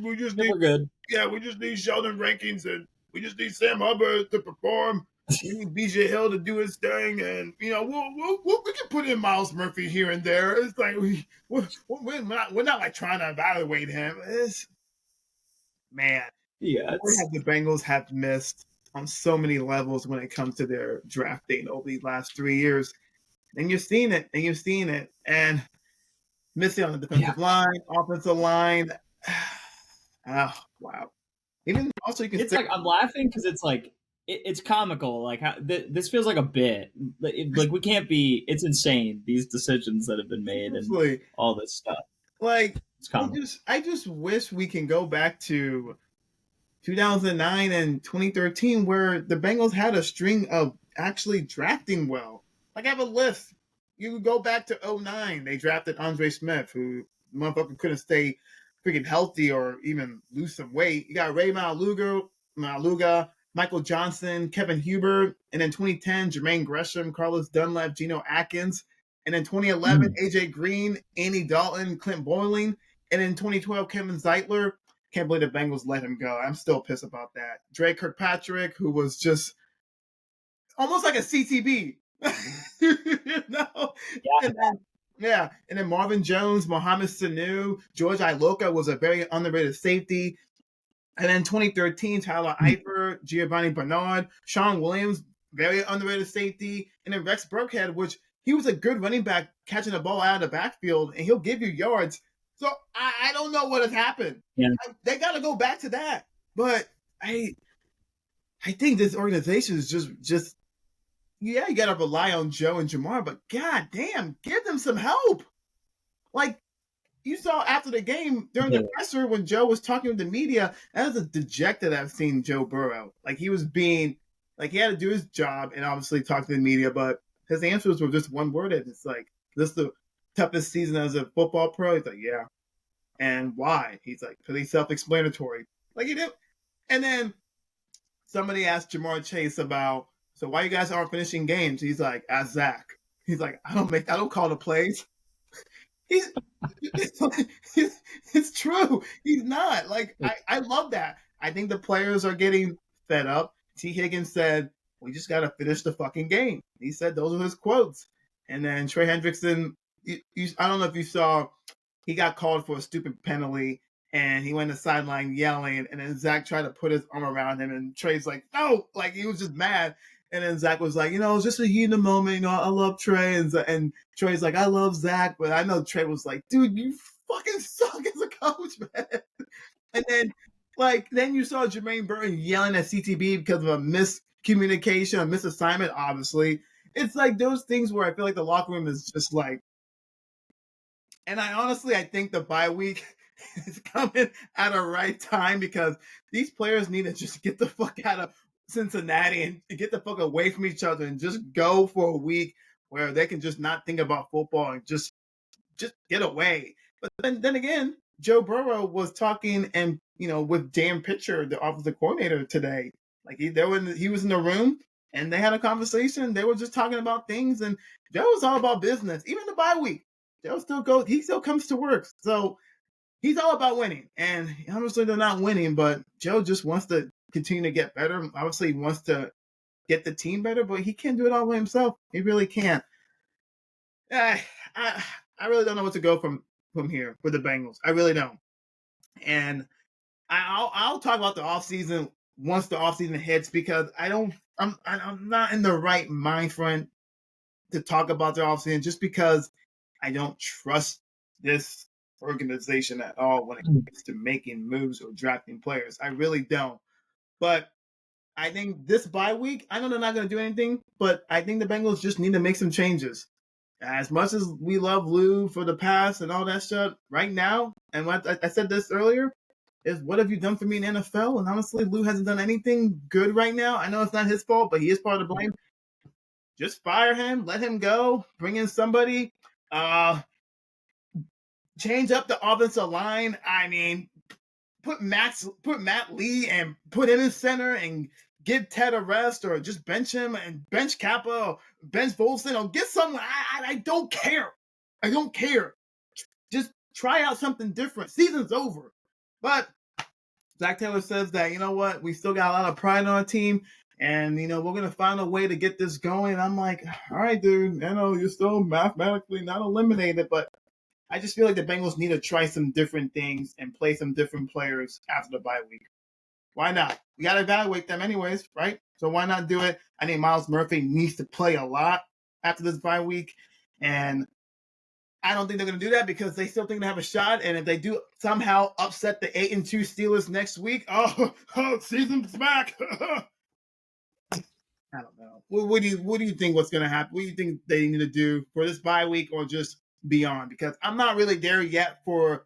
We just need, we're good. Yeah, we just need Sheldon Rankins, and we just need Sam Hubbard to perform. We need BJ Hill to do his thing, and we can put in Miles Murphy here and there. It's like we're not like trying to evaluate him. The Bengals have missed on so many levels when it comes to their drafting over the last 3 years. And you're seeing it, and missing on the defensive line, offensive line. Oh, wow. Even also, you can. It's like I'm laughing because it's like it's comical. Like how this feels like a bit. Like we can't be. It's insane, these decisions that have been made and all this stuff. Like it's comical. I just wish we can go back to 2009 and 2013 where the Bengals had a string of actually drafting well. Like I have a list. You go back to 2009, they drafted Andre Smith, who motherfucker couldn't stay freaking healthy or even lose some weight. You got Ray Maluga, Michael Johnson, Kevin Huber, and in 2010, Jermaine Gresham, Carlos Dunlap, Geno Atkins, and in 2011, AJ Green, Andy Dalton, Clint Boyling, and in 2012, Kevin Zeitler. Can't believe the Bengals let him go. I'm still pissed about that. Dre Kirkpatrick, who was just almost like a CTB. you know? Yeah. And then Marvin Jones, Mohamed Sanu, George Iloka was a very underrated safety. And then 2013, Tyler Eifert, Giovanni Bernard, Sean Williams, very underrated safety. And then Rex Burkhead, which he was a good running back catching the ball out of the backfield, and he'll give you yards. So I don't know what has happened. Yeah. They got to go back to that. But I think this organization is just yeah, you got to rely on Joe and Jamar, but god damn, give them some help. Like, you saw after the game during the presser when Joe was talking with the media, that was a dejected I've seen Joe Burrow. Like, he was being, like, he had to do his job and obviously talk to the media, but his answers were just one worded. It's like, this is the toughest season as a football pro? He's like, yeah. And why? He's like, because he's self-explanatory. Like, he did. And then somebody asked Jamar Chase about, so why you guys aren't finishing games? He's like, ask Zach. He's like, I don't call the plays. It's true. He's not. Like, I love that. I think the players are getting fed up. T. Higgins said, we just got to finish the fucking game. He said those are his quotes. And then Trey Hendrickson, I don't know if you saw, he got called for a stupid penalty, and he went to the sideline yelling, and then Zach tried to put his arm around him, and Trey's like, no! Like, he was just mad. And then Zach was like, it's just a heat in the moment. I love Trey. And Trey's like, I love Zach. But I know Trey was like, dude, you fucking suck as a coach, man. And then you saw Jermaine Burton yelling at CTB because of a miscommunication, a misassignment, obviously. It's like those things where I feel like the locker room is just like, and I think the bye week is coming at a right time because these players need to just get the fuck out of Cincinnati and get the fuck away from each other and just go for a week where they can just not think about football and just get away. But then again, Joe Burrow was talking and with Dan Pitcher, the offensive coordinator today. Like he was in the room and they had a conversation. They were just talking about things, and Joe was all about business. Even the bye week, Joe he still comes to work. So he's all about winning. And obviously they're not winning, but Joe just wants to continue to get better. Obviously, he wants to get the team better, but he can't do it all by himself. He really can't. I really don't know what to go from here for the Bengals. I really don't. And I'll talk about the offseason once the offseason hits because I'm not in the right mind frame to talk about the offseason just because I don't trust this organization at all when it comes to making moves or drafting players. I really don't. But I think this bye week, I know they're not going to do anything, but I think the Bengals just need to make some changes. As much as we love Lou for the past and all that stuff, right now, and what I said this earlier, is what have you done for me in the NFL? And honestly, Lou hasn't done anything good right now. I know it's not his fault, but he is part of the blame. Just fire him, let him go, bring in somebody, change up the offensive line. I mean, put Matt Lee and put him in center and give Ted a rest, or just bench him and bench Kappa or bench Volson or get someone. I don't care. I don't care. Just try out something different. Season's over. But Zach Taylor says that, what? We still got a lot of pride in our team, and, we're going to find a way to get this going. And I'm like, all right, dude, you're still mathematically not eliminated, but I just feel like the Bengals need to try some different things and play some different players after the bye week. Why not? We got to evaluate them anyways, right? So why not do it? I think Myles Murphy needs to play a lot after this bye week. And I don't think they're going to do that because they still think they have a shot. And if they do somehow upset the 8-2 Steelers next week, season's back. I don't know. What do you think what's going to happen? What do you think they need to do for this bye week or just beyond? Because I'm not really there yet for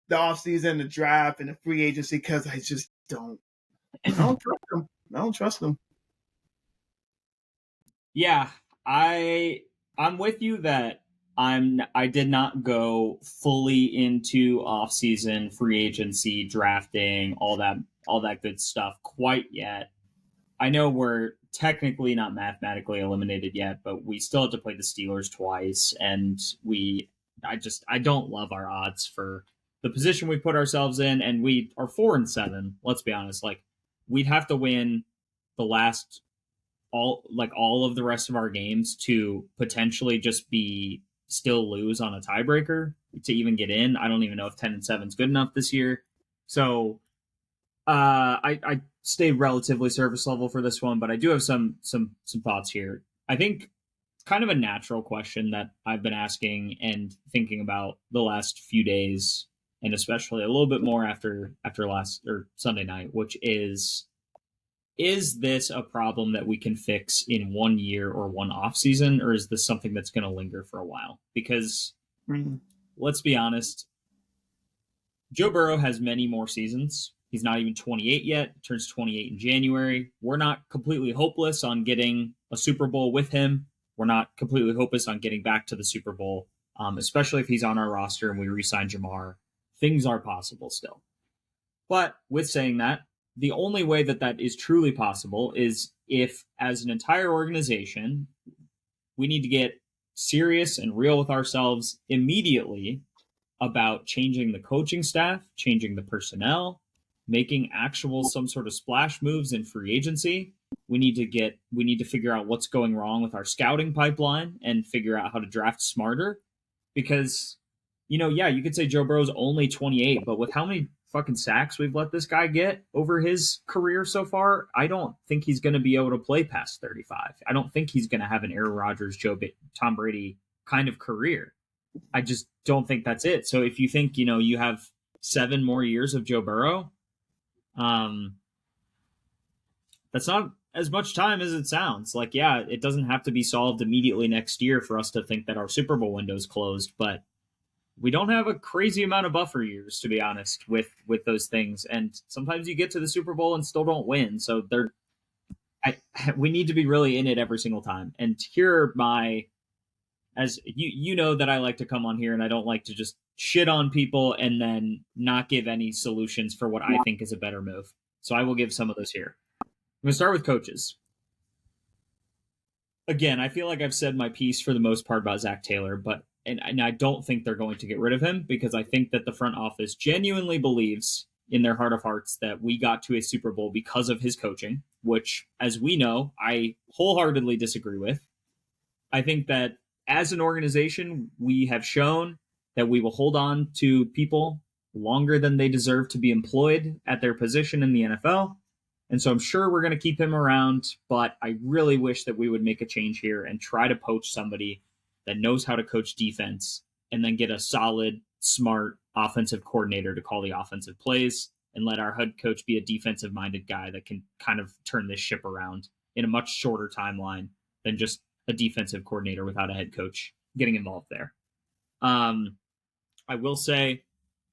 the offseason, the draft, and the free agency because I just don't I don't trust him. I don't trust him. Yeah, I'm with you that I did not go fully into offseason free agency drafting all that good stuff quite yet. I know we're technically not mathematically eliminated yet, but we still have to play the Steelers twice, and I don't love our odds for the position we put ourselves in, and we are 4-7. Let's be honest, like we'd have to win the last all of the rest of our games to potentially just be still lose on a tiebreaker to even get in. I don't even know if 10-7 is good enough this year. So I stayed relatively surface level for this one, but I do have some thoughts here. I think kind of a natural question that I've been asking and thinking about the last few days, and especially a little bit more after last or Sunday night, which is this a problem that we can fix in 1 year or one off season, or is this something that's going to linger for a while? Because let's be honest, Joe Burrow has many more seasons. He's not even 28 yet, turns 28 in January. We're not completely hopeless on getting a Super Bowl with him. We're not completely hopeless on getting back to the Super Bowl, especially if he's on our roster and we re-sign Jamar. Things are possible still. But with saying that, the only way that that is truly possible is if, as an entire organization, we need to get serious and real with ourselves immediately about changing the coaching staff, changing the personnel, making actual some sort of splash moves in free agency. We need to figure out what's going wrong with our scouting pipeline and figure out how to draft smarter. Because, yeah, you could say Joe Burrow's only 28, but with how many fucking sacks we've let this guy get over his career so far, I don't think he's going to be able to play past 35. I don't think he's going to have an Aaron Rodgers, Tom Brady kind of career. I just don't think that's it. So if you think, you have 7 more years of Joe Burrow, that's not as much time as it sounds. Like, yeah, it doesn't have to be solved immediately next year for us to think that our Super Bowl window is closed, but we don't have a crazy amount of buffer years, to be honest, with those things. And sometimes you get to the Super Bowl and still don't win. So we need to be really in it every single time. And here are my, as you know that I like to come on here and I don't like to just shit on people and then not give any solutions for what I think is a better move. So I will give some of those here. I'm going to start with coaches. Again, I feel like I've said my piece for the most part about Zach Taylor, but and I don't think they're going to get rid of him because I think that the front office genuinely believes in their heart of hearts that we got to a Super Bowl because of his coaching, which, as we know, I wholeheartedly disagree with. I think that as an organization, we have shown that we will hold on to people longer than they deserve to be employed at their position in the NFL. And so I'm sure we're going to keep him around, but I really wish that we would make a change here and try to poach somebody that knows how to coach defense and then get a solid, smart offensive coordinator to call the offensive plays and let our head coach be a defensive-minded guy that can kind of turn this ship around in a much shorter timeline than just a defensive coordinator without a head coach getting involved there. I will say,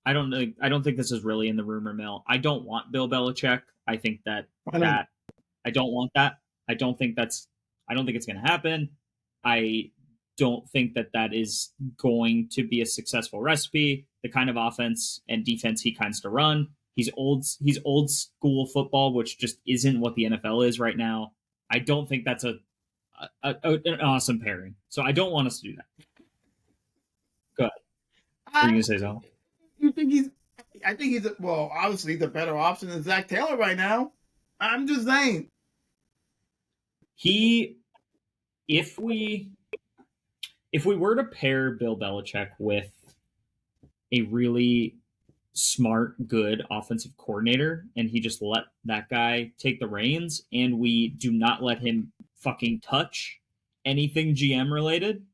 I don't think this is really in the rumor mill. I don't want Bill Belichick. I think that I don't want that. I don't think it's going to happen. I don't think that is going to be a successful recipe. The kind of offense and defense he kinds to run. He's old school football, which just isn't what the NFL is right now. I don't think that's an awesome pairing. So I don't want us to do that. Go ahead. Are you going to say something? You think I think he's obviously the better option than Zach Taylor right now. I'm just saying. If we were to pair Bill Belichick with a really smart, good offensive coordinator, and he just let that guy take the reins, and we do not let him fucking touch anything GM related,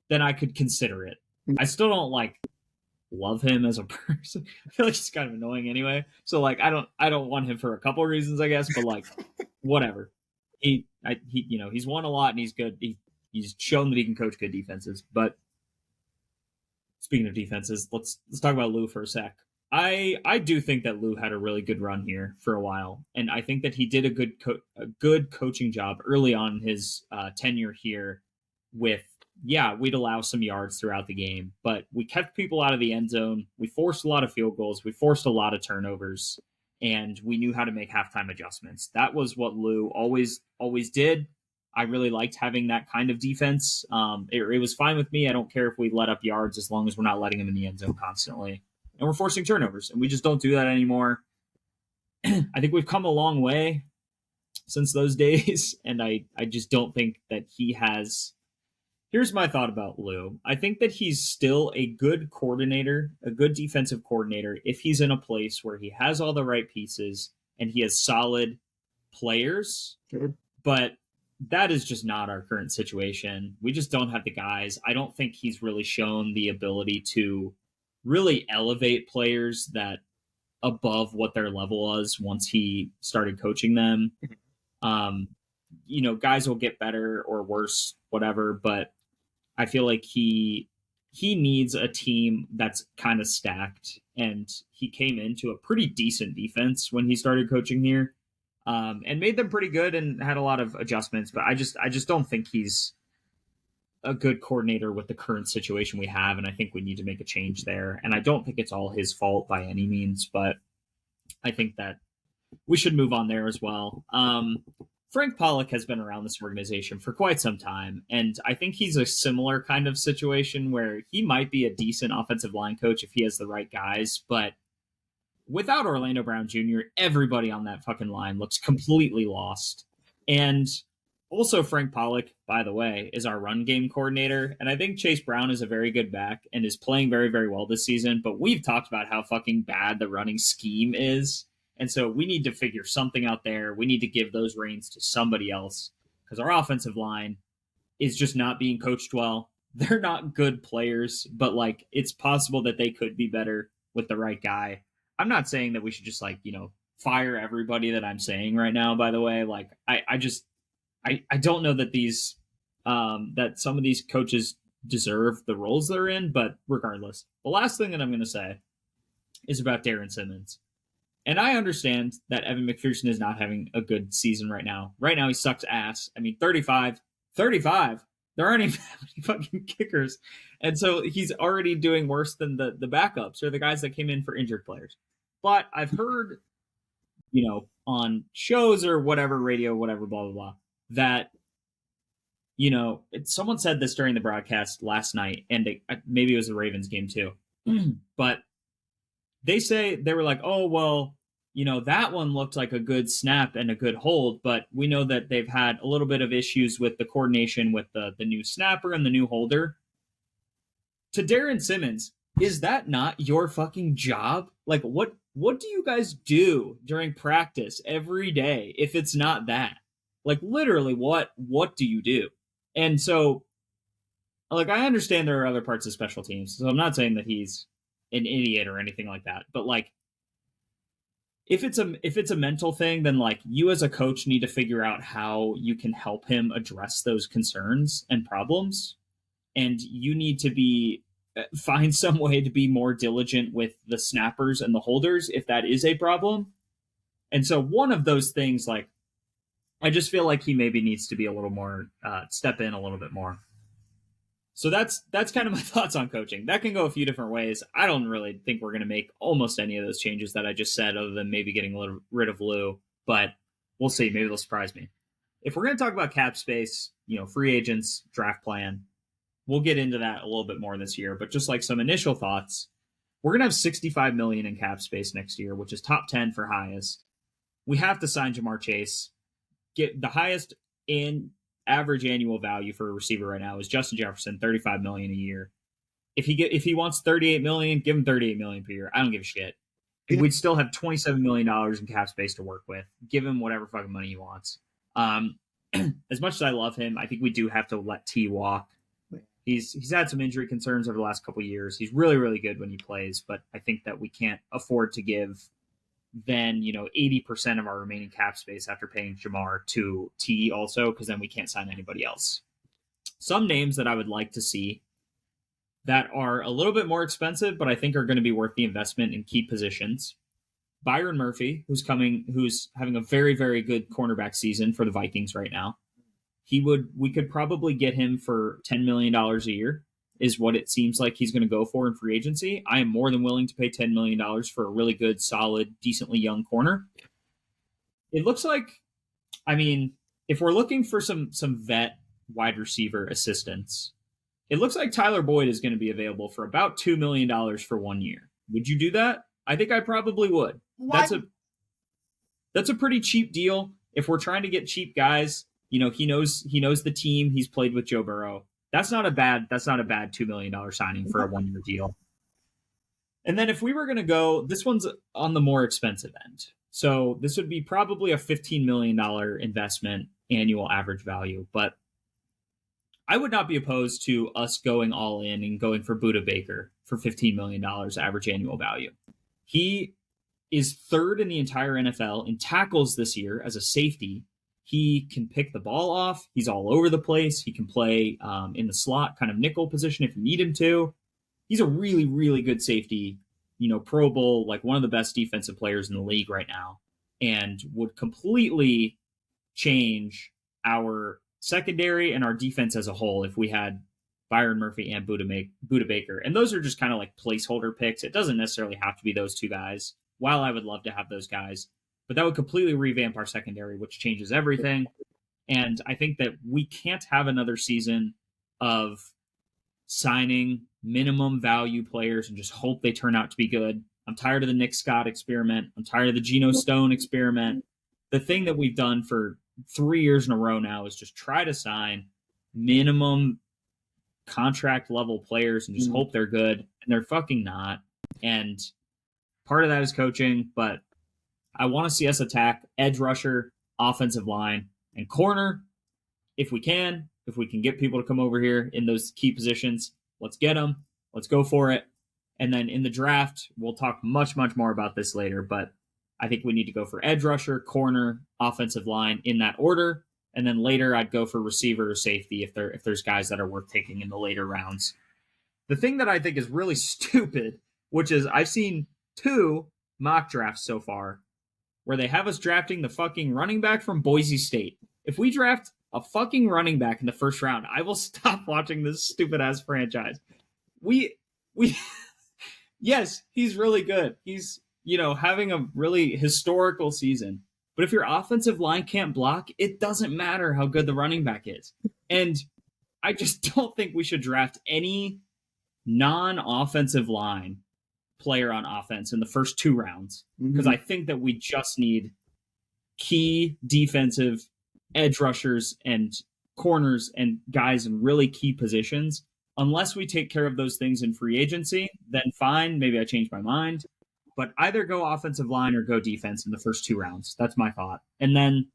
then I could consider it. I still don't love him as a person. I feel like he's kind of annoying anyway. So I don't want him for a couple of reasons, I guess, but whatever. He's won a lot and he's good. He's shown that he can coach good defenses. But speaking of defenses, let's talk about Lou for a sec. I do think that Lou had a really good run here for a while, and I think that he did a good coaching job early on in his tenure here. With we'd allow some yards throughout the game, but we kept people out of the end zone. We forced a lot of field goals. We forced a lot of turnovers, and we knew how to make halftime adjustments. That was what Lou always did. I really liked having that kind of defense. It was fine with me. I don't care if we let up yards as long as we're not letting them in the end zone constantly and we're forcing turnovers, and we just don't do that anymore. I think we've come a long way since those days, and I just don't think that he has. Here's my thought about Lou. I think that he's still a good coordinator, a good defensive coordinator, if he's in a place where he has all the right pieces and he has solid players. Sure. But that is just not our current situation. We just don't have the guys. I don't think he's really shown the ability to really elevate players that above what their level was once he started coaching them. Guys will get better or worse, whatever, but I feel like he needs a team that's kind of stacked, and he came into a pretty decent defense when he started coaching here, and made them pretty good and had a lot of adjustments. But I just don't think he's a good coordinator with the current situation we have, and I think we need to make a change there. And I don't think it's all his fault by any means, but I think that we should move on there as well. Frank Pollock has been around this organization for quite some time, and I think he's a similar kind of situation where he might be a decent offensive line coach if he has the right guys, but without Orlando Brown Jr., everybody on that fucking line looks completely lost. And also, Frank Pollock, by the way, is our run game coordinator. And I think Chase Brown is a very good back and is playing very, very well this season. But we've talked about how fucking bad the running scheme is. And so we need to figure something out there. We need to give those reins to somebody else because our offensive line is just not being coached well. They're not good players, but it's possible that they could be better with the right guy. I'm not saying that we should just fire everybody that I'm saying right now, by the way. I don't know that that some of these coaches deserve the roles they're in, but regardless, the last thing that I'm going to say is about Darren Simmons. And I understand that Evan McPherson is not having a good season right now. Right now, he sucks ass. I mean, 35. There aren't even that many fucking kickers. And so he's already doing worse than the backups or the guys that came in for injured players. But I've heard, on shows or whatever, radio, whatever, blah, blah, blah, that, someone said this during the broadcast last night, and maybe it was the Ravens game too. But they were like, oh, well, that one looked like a good snap and a good hold, but we know that they've had a little bit of issues with the coordination with the new snapper and the new holder. To Darren Simmons, is that not your fucking job? What do you guys do during practice every day if it's not that? Literally, what do you do? And so, I understand there are other parts of special teams, so I'm not saying that he's an idiot or anything like that. But if it's a mental thing, then you as a coach need to figure out how you can help him address those concerns and problems, and you need to find some way to be more diligent with the snappers and the holders if that is a problem. And so one of those things, I just feel like he maybe needs to be a little more step in a little bit more. So that's kind of my thoughts on coaching. That can go a few different ways. I don't really think we're going to make almost any of those changes that I just said, other than maybe getting rid of Lou. But we'll see. Maybe they'll surprise me. If we're going to talk about cap space, free agents, draft plan, we'll get into that a little bit more this year. But just some initial thoughts, we're going to have $65 million in cap space next year, which is top 10 for highest. We have to sign Jamar Chase. Get the highest in average annual value for a receiver right now is Justin Jefferson, $35 million a year. If he wants $38 million, give him $38 million per year. I don't give a shit. Yeah. We'd still have $27 million in cap space to work with. Give him whatever fucking money he wants. As much as I love him, I think we do have to let T walk. He's had some injury concerns over the last couple of years. He's really, really good when he plays, but I think that we can't afford to give then 80% of our remaining cap space after paying Jamar to T also, because then we can't sign anybody else. Some names that I would like to see that are a little bit more expensive, but I think are going to be worth the investment in key positions. Byron Murphy, who's having a very, very good cornerback season for the Vikings right now. We could probably get him for $10 million a year, is what it seems like he's going to go for in free agency. I am more than willing to pay $10 million for a really good, solid, decently young corner. It looks like, I mean, if we're looking for some vet wide receiver assistance, it looks like Tyler Boyd is going to be available for about $2 million for 1 year. Would you do that? I think I probably would. Why? That's a pretty cheap deal. If we're trying to get cheap guys, he knows the team. He's played with Joe Burrow. That's not a bad $2 million signing for a 1 year deal. And then if we were going to go, this one's on the more expensive end. So this would be probably a $15 million investment annual average value. But I would not be opposed to us going all in and going for Budda Baker for $15 million average annual value. He is third in the entire NFL in tackles this year as a safety. He can pick the ball off. He's all over the place. He can play in the slot, kind of nickel position if you need him to. He's a really, really good safety, Pro Bowl, like one of the best defensive players in the league right now, and would completely change our secondary and our defense as a whole if we had Byron Murphy and Budda Baker. And those are just kind of like placeholder picks. It doesn't necessarily have to be those two guys, while I would love to have those guys. But that would completely revamp our secondary, which changes everything. And I think that we can't have another season of signing minimum value players and just hope they turn out to be good. I'm tired of the Nick Scott experiment. I'm tired of the Geno Stone experiment. The thing that we've done for 3 years in a row now is just try to sign minimum contract level players and just hope they're good. And they're fucking not. And part of that is coaching, but I want to see us attack edge rusher, offensive line, and corner. If we can get people to come over here in those key positions, let's get them. Let's go for it. And then in the draft, we'll talk much, much more about this later, but I think we need to go for edge rusher, corner, offensive line in that order. And then later I'd go for receiver or safety if there's guys that are worth taking in the later rounds. The thing that I think is really stupid, which is I've seen 2 mock drafts so far where they have us drafting the fucking running back from Boise State. If we draft a fucking running back in the first round, I will stop watching this stupid ass franchise. We yes, he's really good. He's, having a really historical season. But if your offensive line can't block, it doesn't matter how good the running back is. And I just don't think we should draft any non-offensive line player on offense in the first 2 rounds, because I think that we just need key defensive edge rushers and corners and guys in really key positions. Unless we take care of those things in free agency, then fine, maybe I change my mind. But either go offensive line or go defense in the first 2 rounds. That's my thought. And then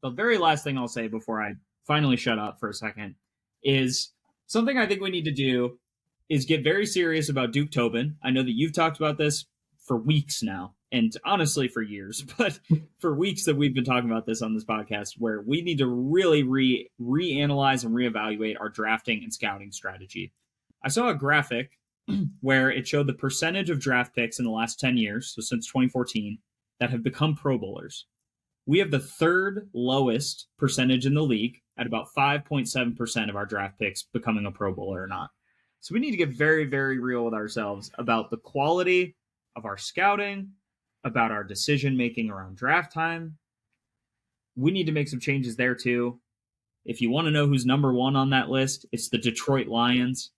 the very last thing I'll say before I finally shut up for a second is something I think we need to do is get very serious about Duke Tobin. I know that you've talked about this for weeks now, and honestly for years, but for weeks that we've been talking about this on this podcast, where we need to really reanalyze and reevaluate our drafting and scouting strategy. I saw a graphic where it showed the percentage of draft picks in the last 10 years, so since 2014, that have become Pro Bowlers. We have the 3rd lowest percentage in the league at about 5.7% of our draft picks becoming a Pro Bowler or not. So we need to get very, very real with ourselves about the quality of our scouting, about our decision-making around draft time. We need to make some changes there too. If you want to know who's number 1 on that list, it's the Detroit Lions.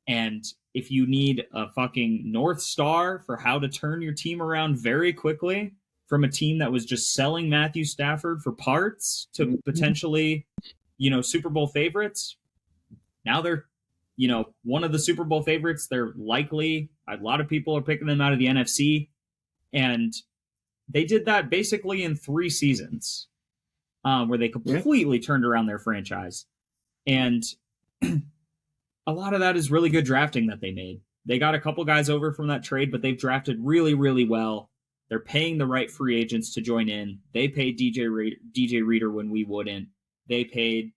And if you need a fucking North Star for how to turn your team around very quickly from a team that was just selling Matthew Stafford for parts to potentially, Super Bowl favorites, now they're, one of the Super Bowl favorites. They're likely, a lot of people are picking them out of the NFC. And they did that basically in 3 seasons where they completely turned around their franchise. And a lot of that is really good drafting that they made. They got a couple guys over from that trade, but they've drafted really, really well. They're paying the right free agents to join in. They paid DJ Reader when we wouldn't. They paid,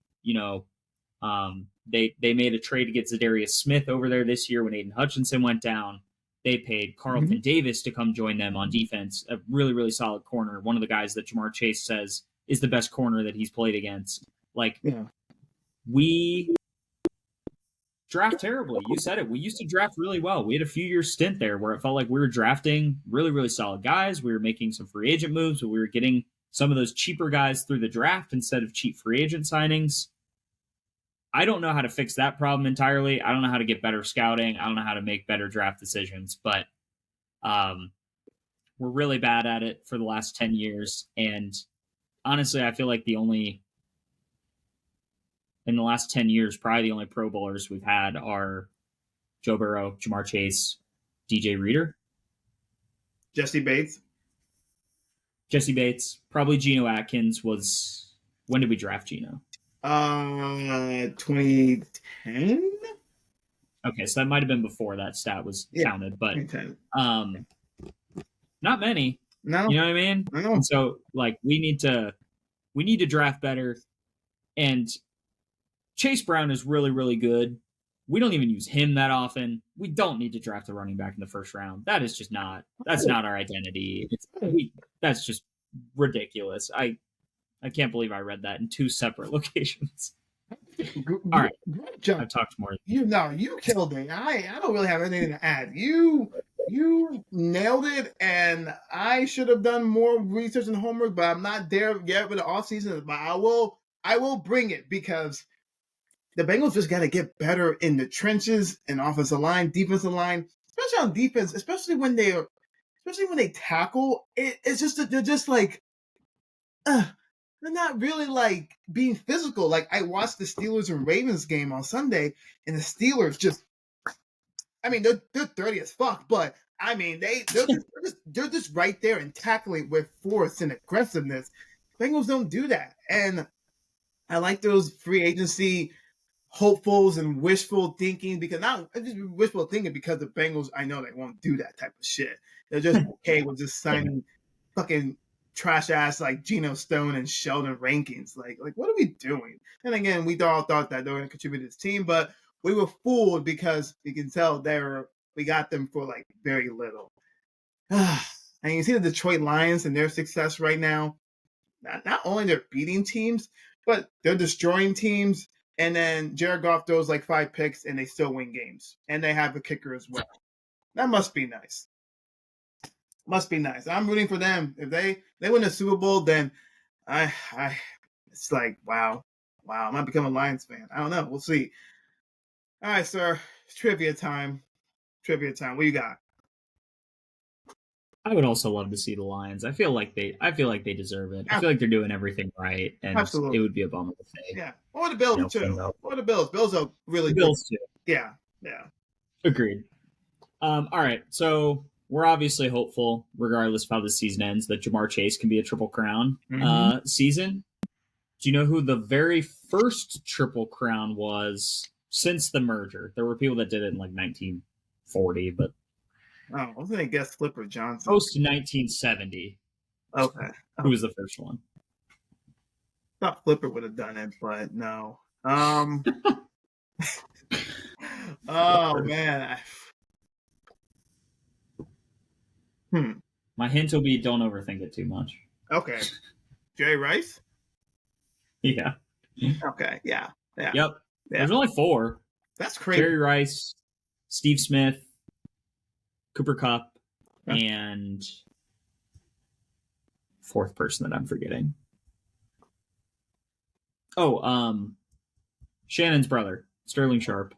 They made a trade to get Zadarius Smith over there this year when Aiden Hutchinson went down. They paid Carlton Davis to come join them on defense, a really, really solid corner. One of the guys that Jamar Chase says is the best corner that he's played against. Like, we draft terribly. You said it. We used to draft really well. We had a few years stint there where it felt like we were drafting really, really solid guys. We were making some free agent moves, but we were getting some of those cheaper guys through the draft instead of cheap free agent signings. I don't know how to fix that problem entirely. I don't know how to get better scouting. I don't know how to make better draft decisions, but we're really bad at it for the last 10 years. And honestly, I feel like in the last 10 years, probably the only Pro Bowlers we've had are Joe Burrow, Jamar Chase, DJ Reader. Jesse Bates, probably Geno Atkins was. When did we draft Geno? 2010. Okay, so that might have been before that stat was counted, but 2010. Not many. No, you know what I mean. No. And so, like, we need to draft better. And Chase Brown is really, really good. We don't even use him that often. We don't need to draft a running back in the first round. That is just not. That's not our identity. That's just ridiculous. I can't believe I read that in two separate locations. All right, I've talked more. You killed it. I don't really have anything to add. You nailed it, and I should have done more research and homework, but I'm not there yet with the off season. But I will bring it because the Bengals just got to get better in the trenches and offensive line, defensive line, especially on defense, especially when they tackle. It's just that they're just like, they're not really like being physical. Like I watched the Steelers and Ravens game on Sunday, and the Steelers just, I mean, they're dirty as fuck, but I mean they're just right there and tackling with force and aggressiveness. Bengals don't do that, and I like those free agency hopefuls and wishful thinking because not just wishful thinking because the Bengals, I know they won't do that type of shit. They're just okay with just signing fucking trash ass like Geno Stone and Sheldon Rankins. Like what are we doing? And again, we all thought that they were going to contribute to this team, but we were fooled because you can tell we got them for like very little. And you see the Detroit Lions and their success right now. Not only they're beating teams, but they're destroying teams. And then Jared Goff throws like 5 picks and they still win games. And they have a kicker as well. That must be nice. Must be nice. I'm rooting for them. If they win the Super Bowl, then it's like, wow. I might become a Lions fan. I don't know. We'll see. All right, sir. It's trivia time. What you got? I would also love to see the Lions. I feel like they deserve it. I feel like they're doing everything right, and Absolutely. It would be a bummer if they. Yeah, or the Bills too. Or the Bills. Bills are really good. Bills too. Yeah. Agreed. All right, so we're obviously hopeful, regardless of how the season ends, that Jamar Chase can be a Triple Crown season. Do you know who the very first Triple Crown was since the merger? There were people that did it in like 1940, but. Oh, I was going to guess Flipper Johnson. Post 1970. Okay. Who was the first one? I thought Flipper would have done it, but no. Oh, man. My hint will be don't overthink it too much. Okay. Jerry Rice? Yeah. Okay, yeah. Yep. Yeah. There's only 4. That's crazy. Jerry Rice, Steve Smith, Cooper Kupp, and 4th person that I'm forgetting. Oh, Shannon's brother, Sterling Sharp.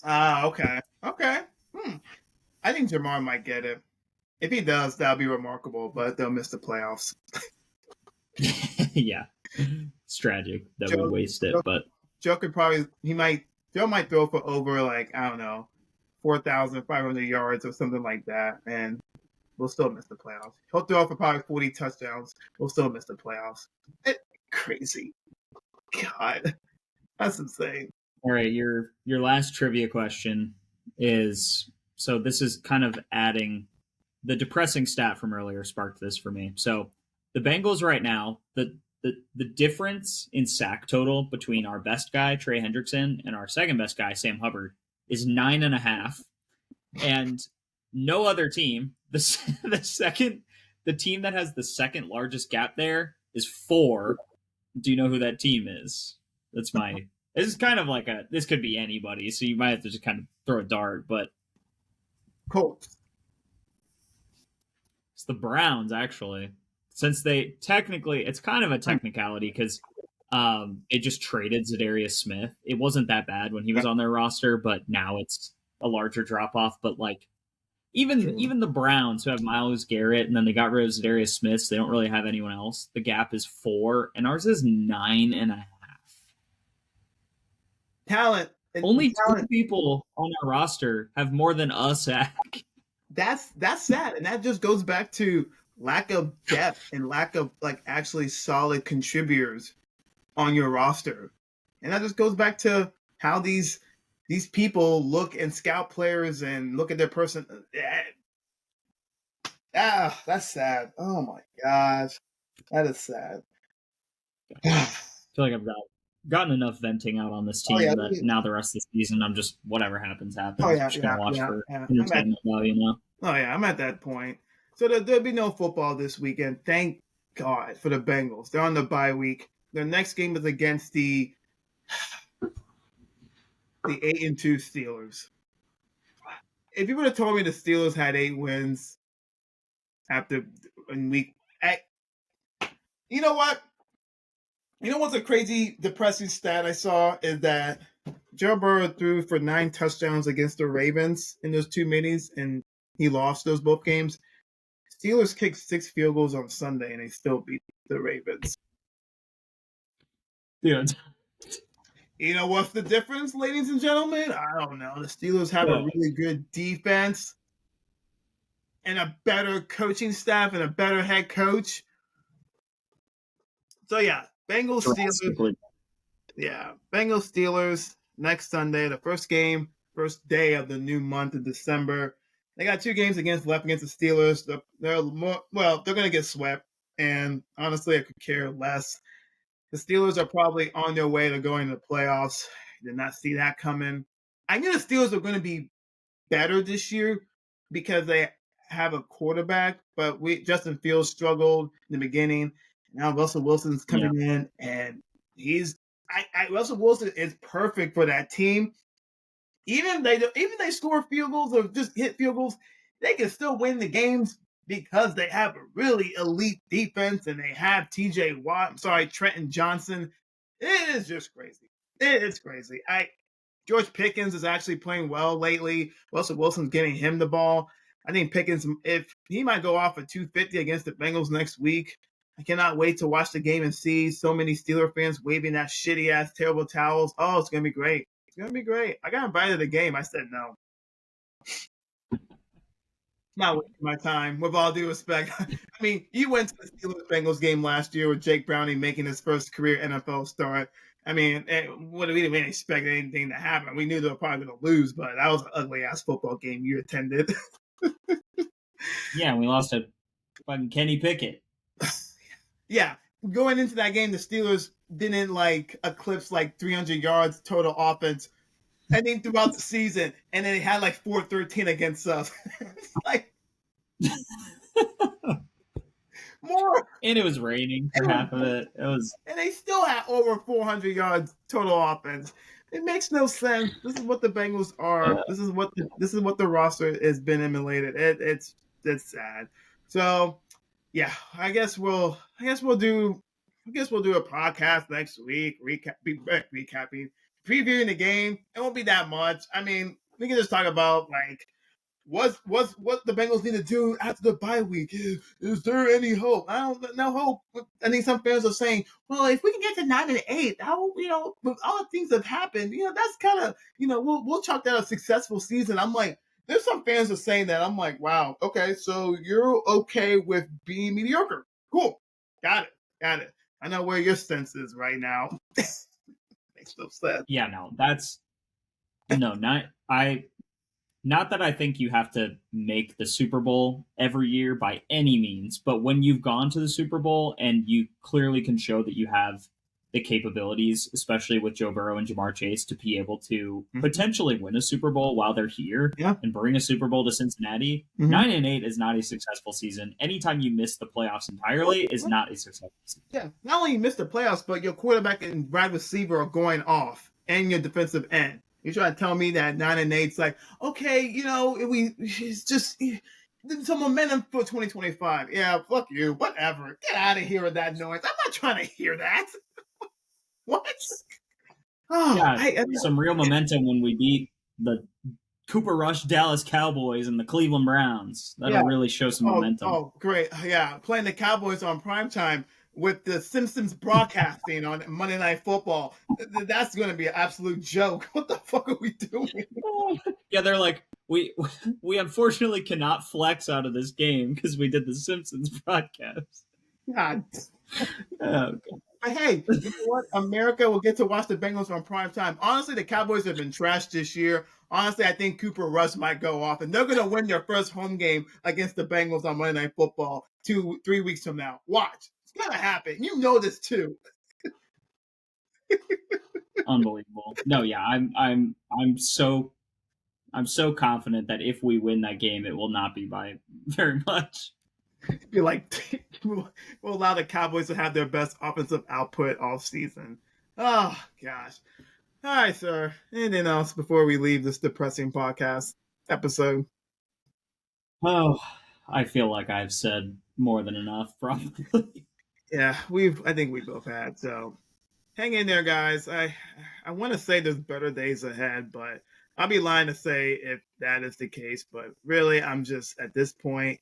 Okay. I think Jamar might get it. If he does, that'll be remarkable, but they'll miss the playoffs. Yeah. It's tragic that we waste it, but Joe might throw for over like, I don't know, 4,500 yards or something like that, and we'll still miss the playoffs. He'll throw for probably 40 touchdowns. We'll still miss the playoffs. Crazy. God, that's insane. All right, your last trivia question is, so this is kind of adding the depressing stat from earlier sparked this for me. So the Bengals right now, the the difference in sack total between our best guy Trey Hendrickson and our second best guy Sam Hubbard is 9.5, and no other team the team that has the second largest gap there is 4. Do you know who that team is? This is kind of like this could be anybody, so you might have to just kind of throw a dart, but Colts. it's the Browns, actually. Since it's kind of a technicality because it just traded Zadarius Smith. It wasn't that bad when he was on their roster, but now it's a larger drop off. But like even the Browns, who have Myles Garrett, and then they got rid of Zadarius Smith, so they don't really have anyone else. The gap is 4, and ours is 9.5. Talent. Only 2 people on our roster have more than a sack. That's sad, and that just goes back to lack of depth and lack of like actually solid contributors on your roster, and that just goes back to how these people look and scout players and look at their person. That's sad. Oh my gosh, that is sad. I feel like I've gotten enough venting out on this team that now the rest of the season I'm just whatever happens. I'm just gonna watch for entertainment value now. Oh yeah, I'm at that point. So there'll be no football this weekend. Thank God for the Bengals. They're on the bye week. Their next game is against the 8-2 Steelers. If you would have told me the Steelers had 8 wins in week, you know what? You know what's a crazy, depressing stat I saw is that Joe Burrow threw for 9 touchdowns against the Ravens in those 2 minis, and he lost those both games. Steelers kicked 6 field goals on Sunday, and they still beat the Ravens. Yeah. You know what's the difference, ladies and gentlemen? I don't know. The Steelers have a really good defense and a better coaching staff and a better head coach. So, yeah, Bengals-Steelers. Yeah, Bengals-Steelers next Sunday, the first day of the new month of December. They got 2 games left against the Steelers. They're going to get swept, and honestly, I could care less. The Steelers are probably on their way to going to the playoffs. Did not see that coming. I knew the Steelers were going to be better this year because they have a quarterback, but Justin Fields struggled in the beginning. Now Russell Wilson's coming in, and Russell Wilson is perfect for that team. Even they score field goals or just hit field goals, they can still win the games because they have a really elite defense and they have Trenton Johnson. It is just crazy. It is crazy. George Pickens is actually playing well lately. Russell Wilson's getting him the ball. I think Pickens, if he might go off at 250 against the Bengals next week. I cannot wait to watch the game and see so many Steeler fans waving that shitty-ass, terrible towels. Oh, it's going to be great. It's going to be great. I got invited to the game. I said no. Not wasting my time, with all due respect. I mean, you went to the Steelers-Bengals game last year with Jake Browning making his first career NFL start. I mean, we didn't expect anything to happen. We knew they were probably going to lose, but that was an ugly-ass football game you attended. Yeah, we lost to fucking Kenny Pickett. Yeah, going into that game, the Steelers didn't eclipse 300 yards total offense. I think throughout the season, and then they had 413 against us. More. And it was raining for half of it. And they still had over 400 yards total offense. It makes no sense. This is what the Bengals are. This is what the roster has been emulated. It's sad. So, yeah, I guess we'll do a podcast next week, recapping, previewing the game. It won't be that much. I mean, we can just talk about what the Bengals need to do after the bye week. Is there any hope? No hope. I think some fans are saying, well, if we can get to 9-8, how with all the things that happened, that's kind of we'll chalk that a successful season. I'm like, there's some fans are saying that. I'm like, wow, okay, so you're okay with being mediocre. Cool. Got it. I know where your sense is right now. Makes no sense. Yeah, no, that's not Not that I think you have to make the Super Bowl every year by any means, but when you've gone to the Super Bowl and you clearly can show that you have the capabilities, especially with Joe Burrow and Jamar Chase, to be able to potentially win a Super Bowl while they're here and bring a Super Bowl to Cincinnati, 9-8 is not a successful season. Anytime you miss the playoffs entirely is not a successful season. Yeah, not only you miss the playoffs, but your quarterback and wide receiver are going off, and your defensive end. You're trying to tell me that 9-8's like, okay, it's just some momentum for 2025. Yeah, fuck you. Whatever. Get out of here with that noise. I'm not trying to hear that. What? Oh, yeah, some real momentum when we beat the Cooper Rush Dallas Cowboys and the Cleveland Browns. That'll really show some momentum. Oh, great. Yeah, playing the Cowboys on primetime with the Simpsons broadcasting on Monday Night Football. That's going to be an absolute joke. What the fuck are we doing? Yeah, they're like, we unfortunately cannot flex out of this game because we did the Simpsons broadcast. God. Okay. But hey, you know what? America will get to watch the Bengals on prime time. Honestly, the Cowboys have been trashed this year. Honestly, I think Cooper Rush might go off, and they're going to win their first home game against the Bengals on Monday Night Football 3 weeks from now. Watch. It's going to happen. You know this too. Unbelievable. No, yeah, I'm so confident that if we win that game, it will not be by very much. Be like, we'll allow the Cowboys to have their best offensive output all season. Oh, gosh. All right, sir. Anything else before we leave this depressing podcast episode? Oh, I feel like I've said more than enough, probably. Yeah, I think we both had. So hang in there, guys. I want to say there's better days ahead, but I'll be lying to say if that is the case. But really, I'm just at this point,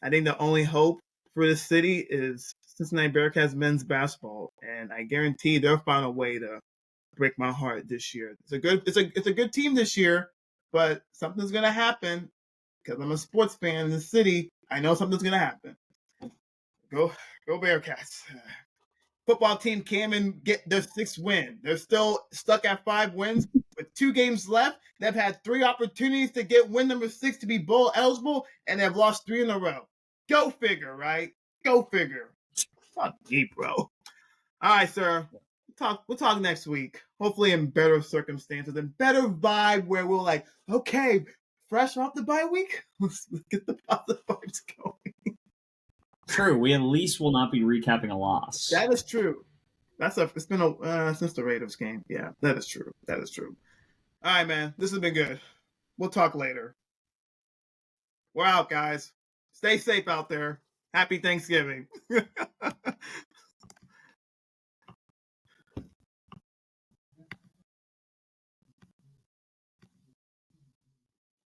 I think the only hope for the city is Cincinnati Bearcats men's basketball, and I guarantee they'll find a way to break my heart this year. It's a good team this year, but something's gonna happen because I'm a sports fan in the city. I know something's gonna happen. Go Bearcats! Football team came and get their 6th win. They're still stuck at 5 wins with 2 games left. They've had 3 opportunities to get win number 6 to be bowl eligible, and they've lost 3 in a row. Go figure, right? Go figure. Fuck me, bro. All right, sir. We'll talk next week. Hopefully in better circumstances and better vibe where we're like, okay, fresh off the bye week, let's get the positive vibes going. True. We at least will not be recapping a loss. That is true. It's been since the Raiders game. Yeah, that is true. All right, man. This has been good. We'll talk later. We're out, guys. Stay safe out there. Happy Thanksgiving.